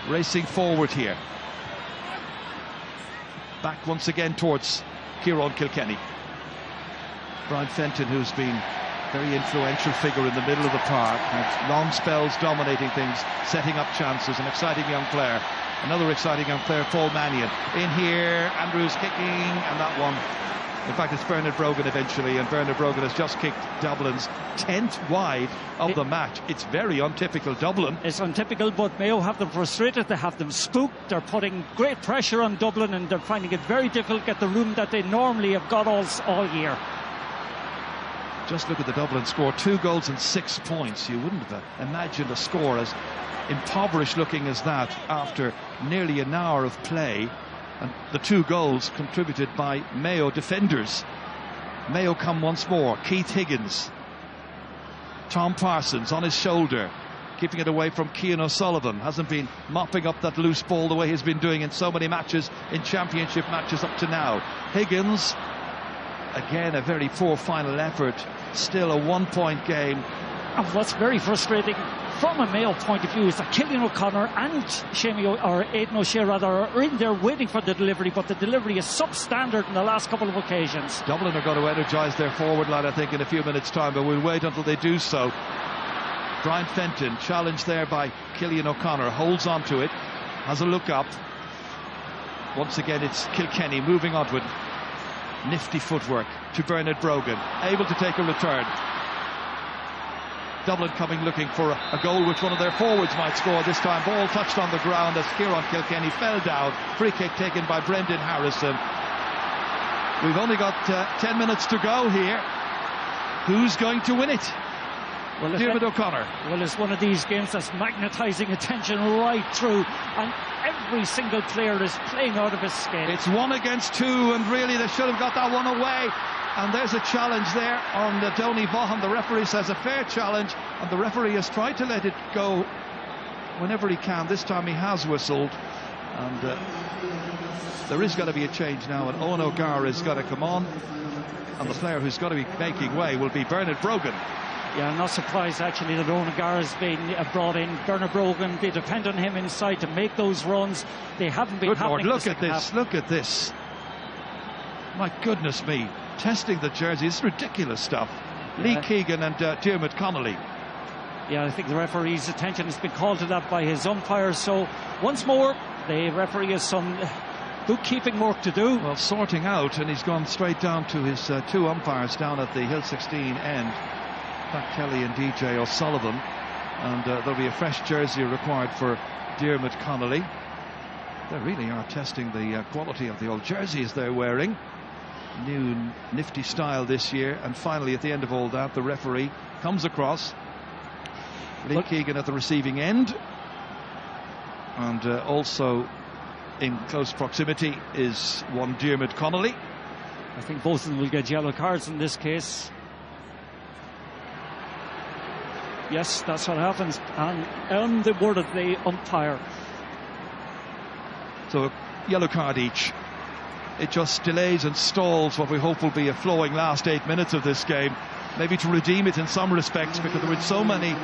racing forward here. Back once again towards Kieran Kilkenny. Brian Fenton, who's been a very influential figure in the middle of the park, had long spells dominating things, setting up chances, an exciting young player. Another exciting young player, Paul Mannion. In here, Andrews kicking, and that one. In fact, it's Bernard Brogan eventually, and Bernard Brogan has just kicked Dublin's 10th wide of the match. It's very untypical Dublin. It's untypical, but Mayo have them frustrated, they have them spooked, they're putting great pressure on Dublin, and they're finding it very difficult to get the room that they normally have got all year. Just look at the Dublin score, 2 goals and 6 points. You wouldn't have imagined a score as impoverished looking as that after nearly an hour of play. And the 2 goals contributed by Mayo defenders. Mayo come once more. Keith Higgins. Tom Parsons on his shoulder, keeping it away from Cian O'Sullivan. Hasn't been mopping up that loose ball the way he's been doing in so many matches, in championship matches up to now. Higgins, again a very poor final effort. Still a 1 point game. And what's very frustrating from a Mayo point of view is that Cillian O'Connor and Aidan O'Shea are in there waiting for the delivery, but the delivery is substandard in the last couple of occasions. Dublin are going to energise their forward line, I think, in a few minutes' time, but we'll wait until they do so. Brian Fenton, challenged there by Cillian O'Connor, holds on to it, has a look up. Once again, it's Kilkenny moving onto it. Nifty footwork to Bernard Brogan, able to take a return. Dublin coming looking for a goal which one of their forwards might score this time. Ball touched on the ground as Kieran Kilkenny fell down. Free kick taken by Brendan Harrison. We've only got 10 minutes to go here. Who's going to win it? Well, Diarmuid O'Connor. Well, it's one of these games that's magnetising attention right through, and every single player is playing out of his skin. It's 1 against 2, and really they should have got that one away. And there's a challenge there on the Donny Vaughan. The referee says a fair challenge, and the referee has tried to let it go whenever he can. This time he has whistled, and there is going to be a change now, and Owen O'Gara is going to come on, and the player who's going to be making way will be Bernard Brogan. Yeah, I'm not surprised actually that Owen O'Gara's been brought in. Bernard Brogan, they depend on him inside to make those runs. They haven't been happening. Good Lord, look at this, look at this. My goodness me, testing the jersey, it's ridiculous stuff. Yeah. Lee Keegan and Diarmuid Connolly. Yeah, I think the referee's attention has been called to that by his umpires. So once more, the referee has some bookkeeping work to do. Well, sorting out, and he's gone straight down to his two umpires down at the Hill 16 end, Pat Kelly and DJ O'Sullivan, and there'll be a fresh jersey required for Diarmuid Connolly. They really are testing the quality of the old jerseys they're wearing. New nifty style this year. And finally, at the end of all that, the referee comes across. Lee Keegan at the receiving end, and also in close proximity is one Diarmuid Connolly. I think both of them will get yellow cards in this case. Yes, that's what happens, and on the word of the umpire. So a yellow card each. It just delays and stalls what we hope will be a flowing last 8 minutes of this game. Maybe to redeem it in some respects, because there were so many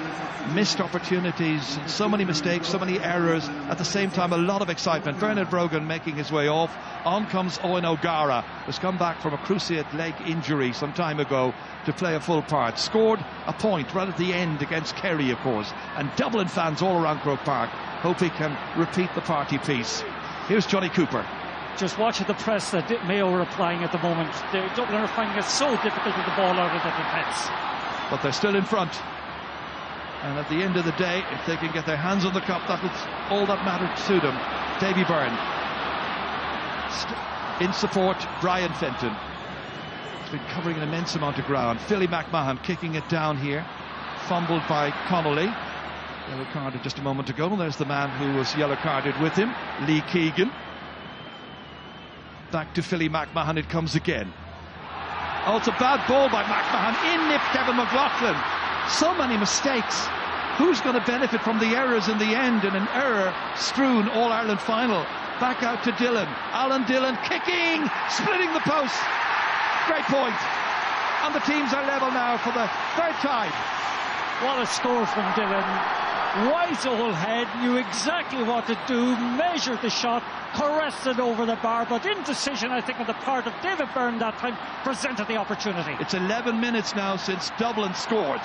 missed opportunities, so many mistakes, so many errors. At the same time, a lot of excitement. Bernard Brogan making his way off. On comes Owen O'Gara, who's come back from a cruciate leg injury some time ago to play a full part. Scored a point right at the end against Kerry, of course. And Dublin fans all around Croke Park hope he can repeat the party piece. Here's Johnny Cooper. Just watch the press that Mayo are applying at the moment. The Dublin are finding it so difficult with the ball out of the defence. But they're still in front. And at the end of the day, if they can get their hands on the cup, that's all that mattered to them. Davy Byrne. In support, Brian Fenton. He's been covering an immense amount of ground. Philly McMahon kicking it down here. Fumbled by Connolly. Yellow carded just a moment ago. And there's the man who was yellow carded with him, Lee Keegan. Back to Philly McMahon, it comes again. Oh, it's a bad ball by McMahon. In nipped Kevin McLaughlin. So many mistakes. Who's going to benefit from the errors in the end? And an error-strewn All-Ireland final. Back out to Dillon. Alan Dillon kicking, splitting the post. Great point. And the teams are level now for the third time. What a score from Dillon. Wise old head, knew exactly what to do, measured the shot, caressed it over the bar, but indecision, I think, on the part of David Byrne that time presented the opportunity. It's 11 minutes now since Dublin scored.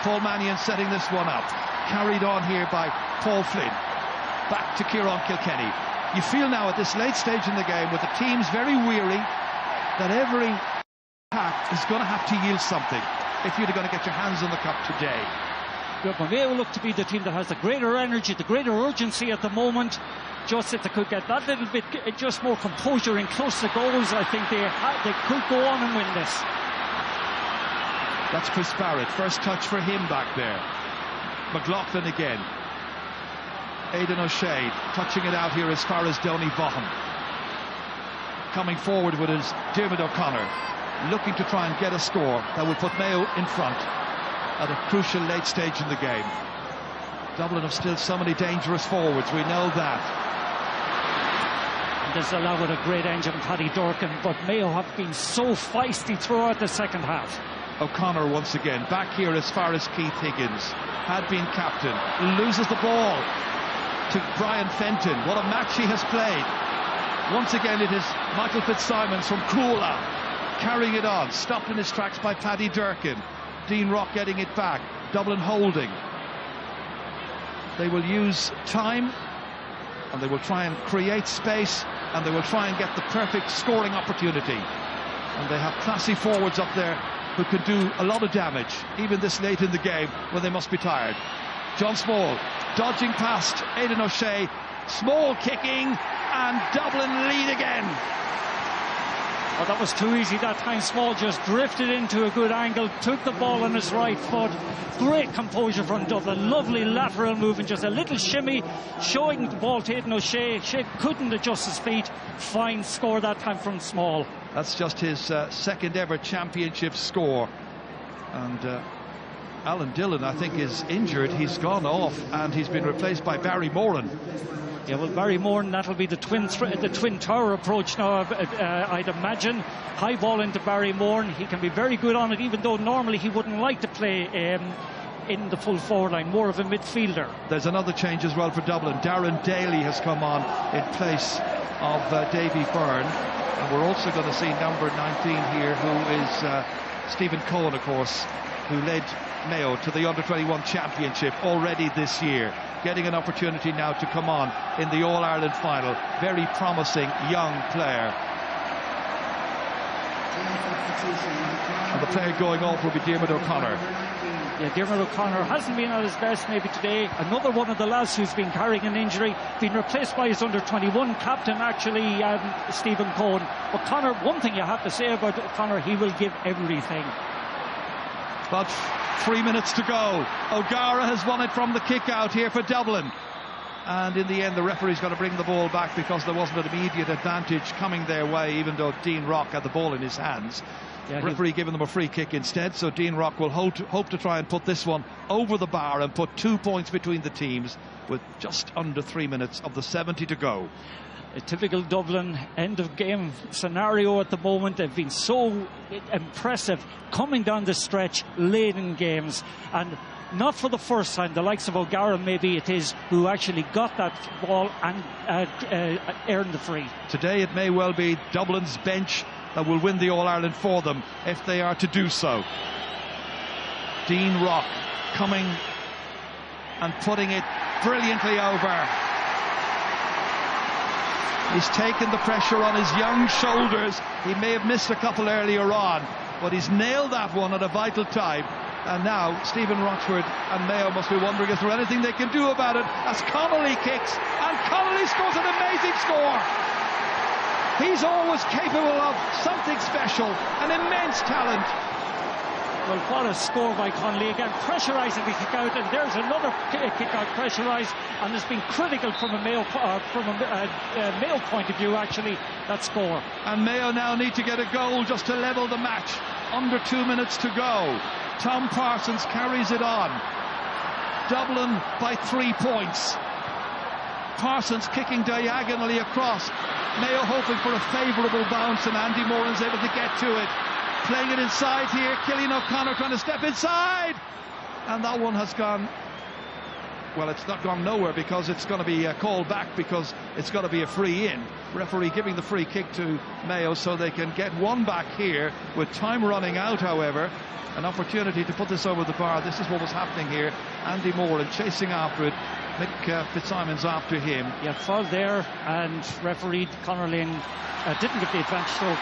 Paul Mannion setting this one up. Carried on here by Paul Flynn. Back to Kieran Kilkenny. You feel now at this late stage in the game, with the teams very weary, that every attack is going to have to yield something if you're going to get your hands on the cup today. But Mayo look to be the team that has the greater energy, the greater urgency at the moment. Just if they could get that little bit, just more composure in close to goals, I think they could go on and win this. That's Chris Barrett. First touch for him back there. McLaughlin again. Aidan O'Shea touching it out here as far as Donny Vaughan. Coming forward with his Diarmuid O'Connor, looking to try and get a score that will put Mayo in front at a crucial late stage in the game. Dublin have still so many dangerous forwards, we know that. And there's a lot with a great engine, Paddy Durkin, but Mayo have been so feisty throughout the second half. O'Connor once again, back here as far as Keith Higgins, had been captain, loses the ball to Brian Fenton. What a match he has played. Once again it is Michael Fitzsimons from Coola carrying it on, stopped in his tracks by Paddy Durkin. Dean Rock getting it back, Dublin holding. They will use time, and they will try and create space, and they will try and get the perfect scoring opportunity. And they have classy forwards up there who can do a lot of damage, even this late in the game when they must be tired. John Small dodging past Aidan O'Shea. Small kicking, and Dublin lead again. Oh, that was too easy that time. Small just drifted into a good angle, took the ball on his right foot. Great composure from Dublin. Lovely lateral move and just a little shimmy, showing the ball to Aidan O'Shea. Shea couldn't adjust his feet. Fine score that time from Small. That's just his second ever championship score. And Alan Dillon, I think, is injured. He's gone off and he's been replaced by Barry Moran. Yeah, well, Barry Moran, that'll be the twin tower approach now, I'd imagine. High ball into Barry Moran. He can be very good on it, even though normally he wouldn't like to play in the full forward line, more of a midfielder. There's another change as well for Dublin. Darren Daly has come on in place of Davy Byrne. And we're also going to see number 19 here, who is Stephen Cohen, of course, who led Mayo to the Under-21 Championship already this year, getting an opportunity now to come on in the All-Ireland final. Very promising young player. And the player going off will be Diarmuid O'Connor. Yeah, Diarmuid O'Connor hasn't been at his best maybe today. Another one of the lads who's been carrying an injury, been replaced by his Under-21 captain, actually, Stephen Cohen. O'Connor, one thing you have to say about O'Connor, he will give everything. But 3 minutes to go. O'Gara has won it from the kick out here for Dublin. And in the end, the referee's going to bring the ball back because there wasn't an immediate advantage coming their way, even though Dean Rock had the ball in his hands. Yeah, referee giving them a free kick instead, so Dean Rock will hope to try and put this one over the bar and put 2 points between the teams with just under 3 minutes of the 70 to go. A typical Dublin end of game scenario at the moment. They've been so impressive coming down the stretch late in games, and not for the first time. The likes of O'Gara, maybe it is, who actually got that ball and earned the free. Today it may well be Dublin's bench that will win the All-Ireland for them if they are to do so. Dean Rock coming and putting it brilliantly over. He's taken the pressure on his young shoulders. He may have missed a couple earlier on, but he's nailed that one at a vital time. And now Stephen Rochford and Mayo must be wondering, is there anything they can do about it, as Connolly kicks, and Connolly scores an amazing score. He's always capable of something special, an immense talent. Well, what a score by Connolly, again pressurising the kick out, and there's another kick out pressurised, and has been critical from a Mayo point of view, actually, that score. And Mayo now need to get a goal just to level the match. Under 2 minutes to go. Tom Parsons carries it on. Dublin by 3 points. Parsons kicking diagonally across. Mayo hoping for a favourable bounce, and Andy Moran's able to get to it. Playing it inside here, Cillian O'Connor trying to step inside, and that one has gone, well, it's not gone nowhere, because it's going to be called back, because it's got to be a free in. Referee giving the free kick to Mayo so they can get one back here with time running out. However, an opportunity to put this over the bar. This is what was happening here. Andy Moran chasing after it. Mick Fitzsimon's after him. Yeah, foul there, and referee Conor Lynn didn't give the advantage, so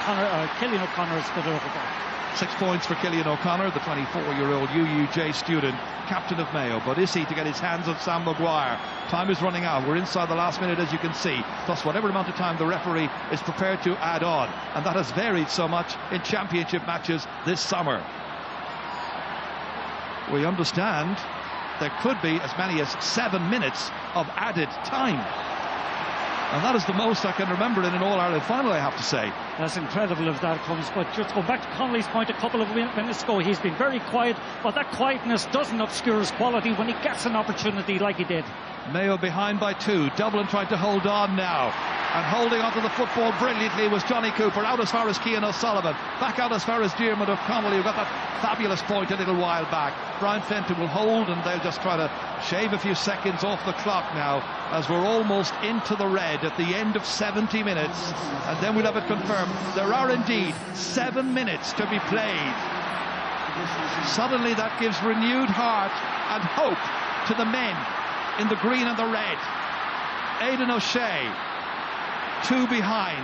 Cillian O'Connor has got it over there. 6 points for Cillian O'Connor, the 24-year-old UUJ student, captain of Mayo. But is he to get his hands on Sam Maguire? Time is running out. We're inside the last minute, as you can see, plus whatever amount of time the referee is prepared to add on. And that has varied so much in championship matches this summer. We understand there could be as many as 7 minutes of added time. And that is the most I can remember in an All-Ireland final, I have to say. That's incredible if that comes. But just go back to Connolly's point a couple of minutes ago. He's been very quiet, but that quietness doesn't obscure his quality when he gets an opportunity like he did. Mayo behind by 2. Dublin tried to hold on now. And holding onto the football brilliantly was Johnny Cooper. Out as far as Cian O'Sullivan. Back out as far as Diarmuid O'Connell, who got that fabulous point a little while back. Brian Fenton will hold, and they'll just try to shave a few seconds off the clock now, as we're almost into the red at the end of 70 minutes. And then we'll have it confirmed. There are indeed 7 minutes to be played. Suddenly that gives renewed heart and hope to the men in the green and the red. Aidan O'Shea, 2 behind,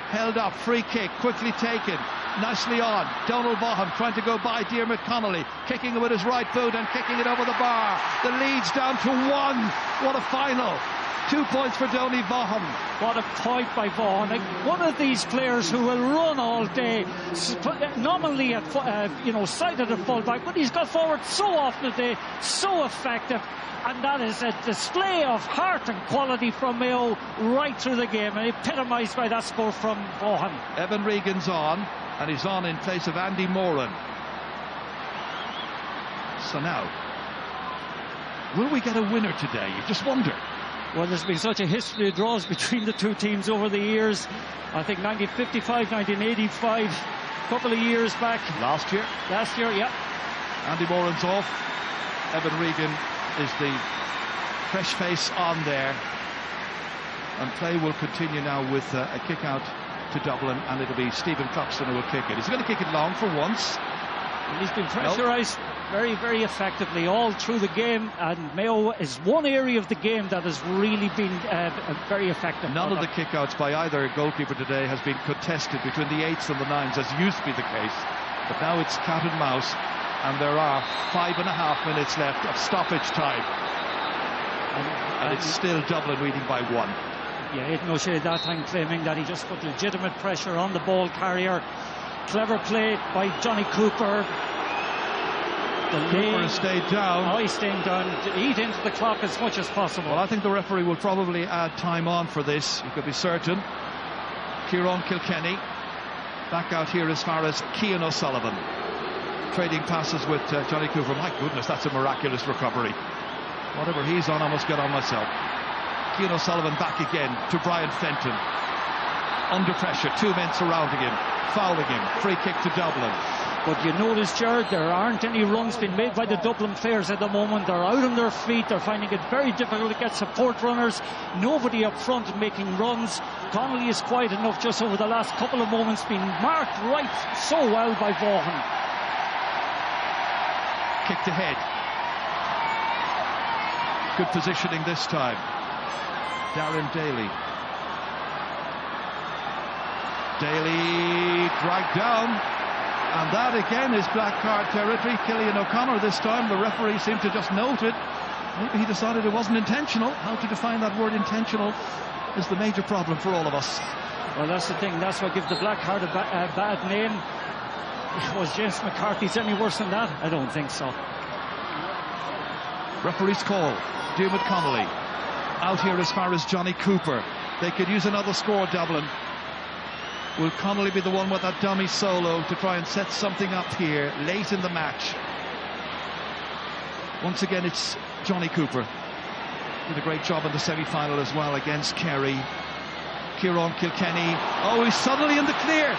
held up, free kick, quickly taken, nicely on. Donald Vaughan trying to go by Diarmuid Connolly, kicking it with his right boot and kicking it over the bar. The lead's down to 1. What a final. 2 points for Donny Vaughan. What a point by Vaughan. Like, one of these players who will run all day, nominally at sighted at fullback, but he's got forward so often a day, so effective. And that is a display of heart and quality from Mayo right through the game, and epitomised by that score from Vaughan. Evan Regan's on, and he's on in place of Andy Moran. So now, will we get a winner today? You just wonder. Well, there's been such a history of draws between the two teams over the years. I think 1955, 1985, a couple of years back. Last year, yeah. Andy Moran's off. Evan Regan is the fresh face on there. And play will continue now with a kick out to Dublin, and it'll be Stephen Cluxton who will kick it. He's going to kick it long for once. And he's been pressurised very, very effectively all through the game, and Mayo is one area of the game that has really been very effective. None of the kickouts by either goalkeeper today has been contested between the 8s and the 9s, as used to be the case. But now it's cat and mouse, and there are 5.5 minutes left of stoppage time. And it's still Dublin leading by 1. Yeah, Aidan O'Shea that time claiming that he just put legitimate pressure on the ball carrier. Clever play by Johnny Cooper. Cooper has stayed down. Oh, he's staying down. Eat into the clock as much as possible. Well, I think the referee will probably add time on for this. You could be certain. Kieran Kilkenny back out here as far as Cian O'Sullivan. Trading passes with Johnny Cooper. My goodness, that's a miraculous recovery. Whatever he's on, I must get on myself. Cian O'Sullivan back again to Brian Fenton. Under pressure, 2 men surrounding him, fouling him. Free kick to Dublin. But you notice, Gerard, there aren't any runs being made by the Dublin players at the moment. They're out on their feet. They're finding it very difficult to get support runners. Nobody up front making runs. Connolly is quiet enough just over the last couple of moments, being marked right so well by Vaughan. Kicked ahead. Good positioning this time. Darren Daly. Daly dragged down, and that again is black card territory. Killian O'Connor this time. The referee seemed to just note it. Maybe he decided it wasn't intentional. How to define that word intentional is the major problem for all of us. Well, that's the thing. That's what gives the black card a bad name. Was James McCarthy's any worse than that? I don't think so. Referee's call. Diarmuid Connolly out here as far as Johnny Cooper. They could use another score, Dublin. Will Connolly be the one with that dummy solo to try and set something up here late in the match? Once again, it's Johnny Cooper. Did a great job in the semi-final as well against Kerry. Kieran Kilkenny. Oh, he's suddenly in the clear.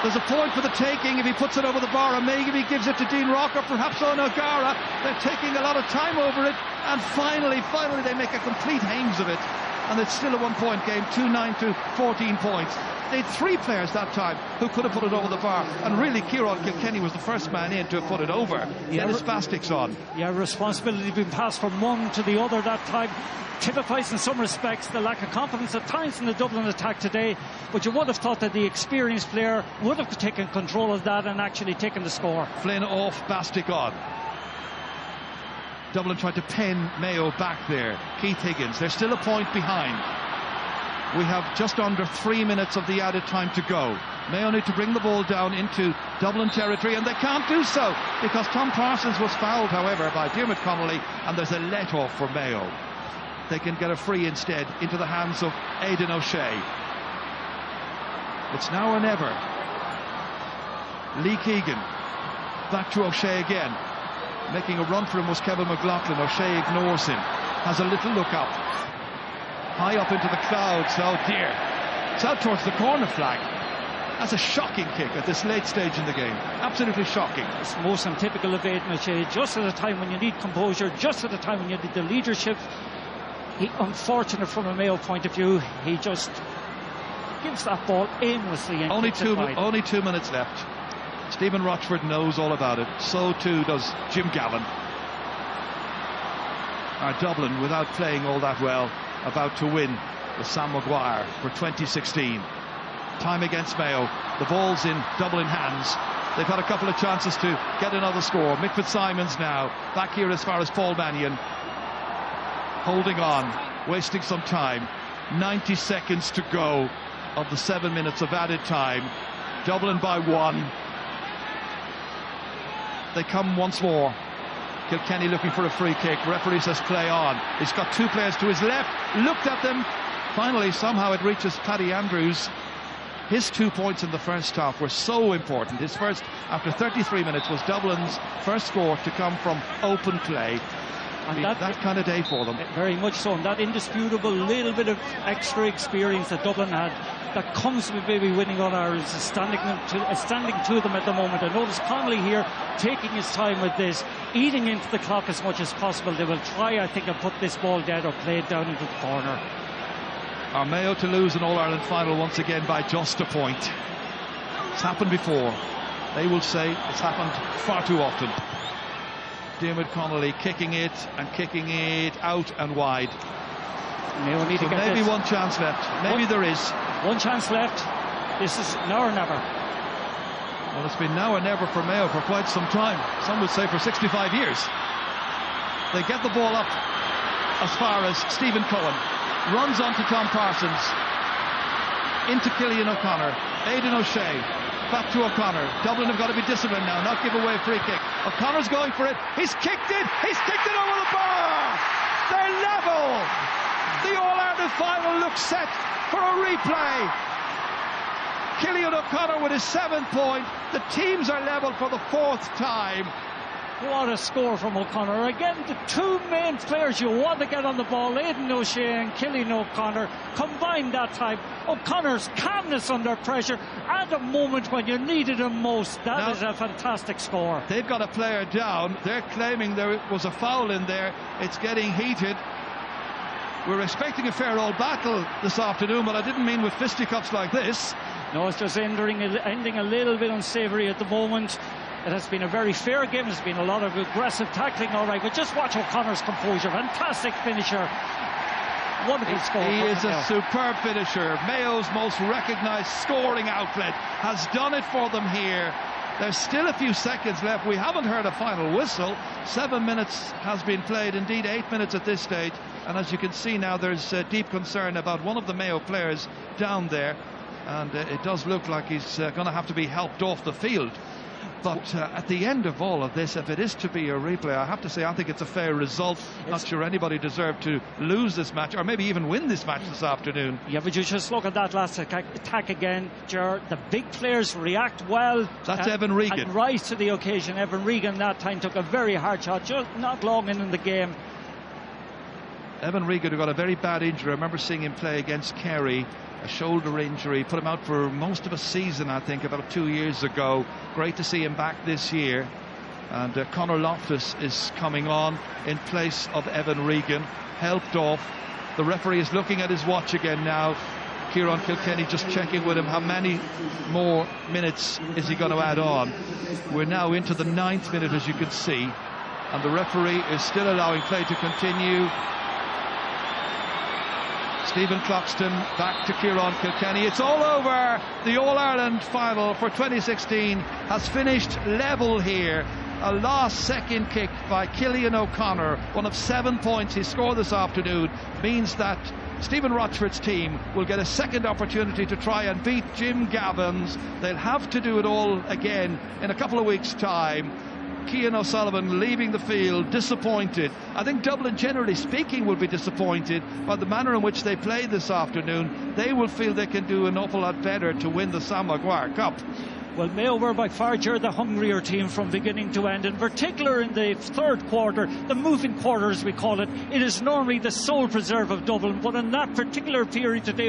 There's a point for the taking if he puts it over the bar, and maybe he gives it to Dean Rocker, perhaps on O'Gara. They're taking a lot of time over it, and finally they make a complete hames of it. And it's still a 1-point game, 2-9 to 14 points. They had 3 players that time who could have put it over the bar, and really Kieran Kilkenny was the first man in to have put it over. Yeah, then Spastic's on. Yeah, responsibility being passed from one to the other that time. Typifies in some respects the lack of confidence at times in the Dublin attack today, but you would have thought that the experienced player would have taken control of that and actually taken the score. Flynn off, Bastic on. Dublin tried to pen Mayo back there. Keith Higgins, they're still a point behind. We have just under 3 minutes of the added time to go. Mayo need to bring the ball down into Dublin territory, and they can't do so because Tom Parsons was fouled, however, by Diarmuid Connolly, and there's a let-off for Mayo. They can get a free instead into the hands of Aidan O'Shea. It's now or never. Lee Keegan back to O'Shea again. Making a run for him was Kevin McLaughlin. O'Shea ignores him. Has a little look up. High up into the clouds. Oh dear. It's out towards the corner flag. That's a shocking kick at this late stage in the game. Absolutely shocking. It's most untypical of Aidan O'Shea. Just at a time when you need composure, just at a time when you need the leadership. Unfortunate from a Mayo point of view. He just gives that ball aimlessly. And only 2 minutes left. Stephen Rochford knows all about it. So too does Jim Gavin. Dublin, without playing all that well, about to win with Sam Maguire for 2016. Time against Mayo. The ball's in Dublin hands. They've had a couple of chances to get another score. Mick Fitzsimons now back here as far as Paul Mannion. Holding on. wasting some time. 90 seconds to go of the 7 minutes of added time. Dublin by 1. They come once more. Kilkenny looking for a free kick. Referee says play on. He's got 2 players to his left. Looked at them. Finally, somehow it reaches Paddy Andrews. His 2 points in the first half were so important. His first, after 33 minutes, was Dublin's first score to come from open play. And that kind of day for them. Very much so. And that indisputable little bit of extra experience that Dublin had, that comes with maybe winning on ours, is standing to them at the moment. I notice Connolly here taking his time with this, eating into the clock as much as possible. They will try, I think, and put this ball dead or play it down into the corner. Are Mayo to lose an All-Ireland final once again by just a point? It's happened before. They will say it's happened far too often. Diarmuid Connolly kicking it out and wide. Mayo need to get maybe this. One chance left. Maybe there is. One chance left. This is now or never. Well, it's been now or never for Mayo for quite some time. Some would say for 65 years. They get the ball up as far as Stephen Cohen. Runs onto Tom Parsons. Into Cillian O'Connor. Aidan O'Shea. Back to O'Connor. Dublin have got to be disciplined now, not give away a free kick. O'Connor's going for it. He's kicked it. He's kicked it over the bar. They're level. The All-Ireland final looks set for a replay. Cillian O'Connor with his 7th point. The teams are level for the 4th time. What a score from O'Connor. Again, the 2 main players you want to get on the ball, Aidan O'Shea and Cillian O'Connor, combined that time. O'Connor's calmness under pressure at a moment when you needed him most. That is a fantastic score. They've got a player down. They're claiming there was a foul in there. It's getting heated. We're expecting a fair old battle this afternoon, but I didn't mean with fisticuffs like this. No, it's just ending a little bit unsavoury at the moment. It has been a very fair game. There's been a lot of aggressive tackling, all right, but just watch O'Connor's composure. Fantastic finisher. Wonderful score. He is a superb finisher. Mayo's most recognised scoring outlet has done it for them here. There's still a few seconds left. We haven't heard a final whistle. 7 minutes has been played, indeed 8 minutes at this stage. And as you can see now, there's deep concern about one of the Mayo players down there. And it does look like he's going to have to be helped off the field. But at the end of all of this, if it is to be a replay, I have to say I think it's a fair result. Not sure anybody deserved to lose this match, or maybe even win this match this afternoon. Yeah, but you just look at that last attack again, Ger. The big players react well. That's Evan Regan. And rise to the occasion. Evan Regan that time took a very hard shot, just not long in the game. Evan Regan, who got a very bad injury. I remember seeing him play against Kerry. A shoulder injury, put him out for most of a season, I think, about 2 years ago. Great to see him back this year. And Conor Loftus is coming on in place of Evan Regan, helped off. The referee is looking at his watch again now. Kieran Kilkenny just checking with him how many more minutes is he going to add on. We're now into the 9th minute, as you can see, and the referee is still allowing play to continue. Stephen Cloxton back to Kieran Kilkenny. It's all over. The All-Ireland final for 2016 has finished level here. A last-second kick by Cillian O'Connor, one of 7 points he scored this afternoon, means that Stephen Rochford's team will get a second opportunity to try and beat Jim Gavin's. They'll have to do it all again in a couple of weeks' time. Cian O'Sullivan leaving the field disappointed. I think Dublin, generally speaking, will be disappointed by the manner in which they played this afternoon. They will feel they can do an awful lot better to win the Sam Maguire Cup. Well, Mayo were by far the hungrier team from beginning to end, in particular in the 3rd quarter, the moving quarter as we call it. It is normally the sole preserve of Dublin, but in that particular period today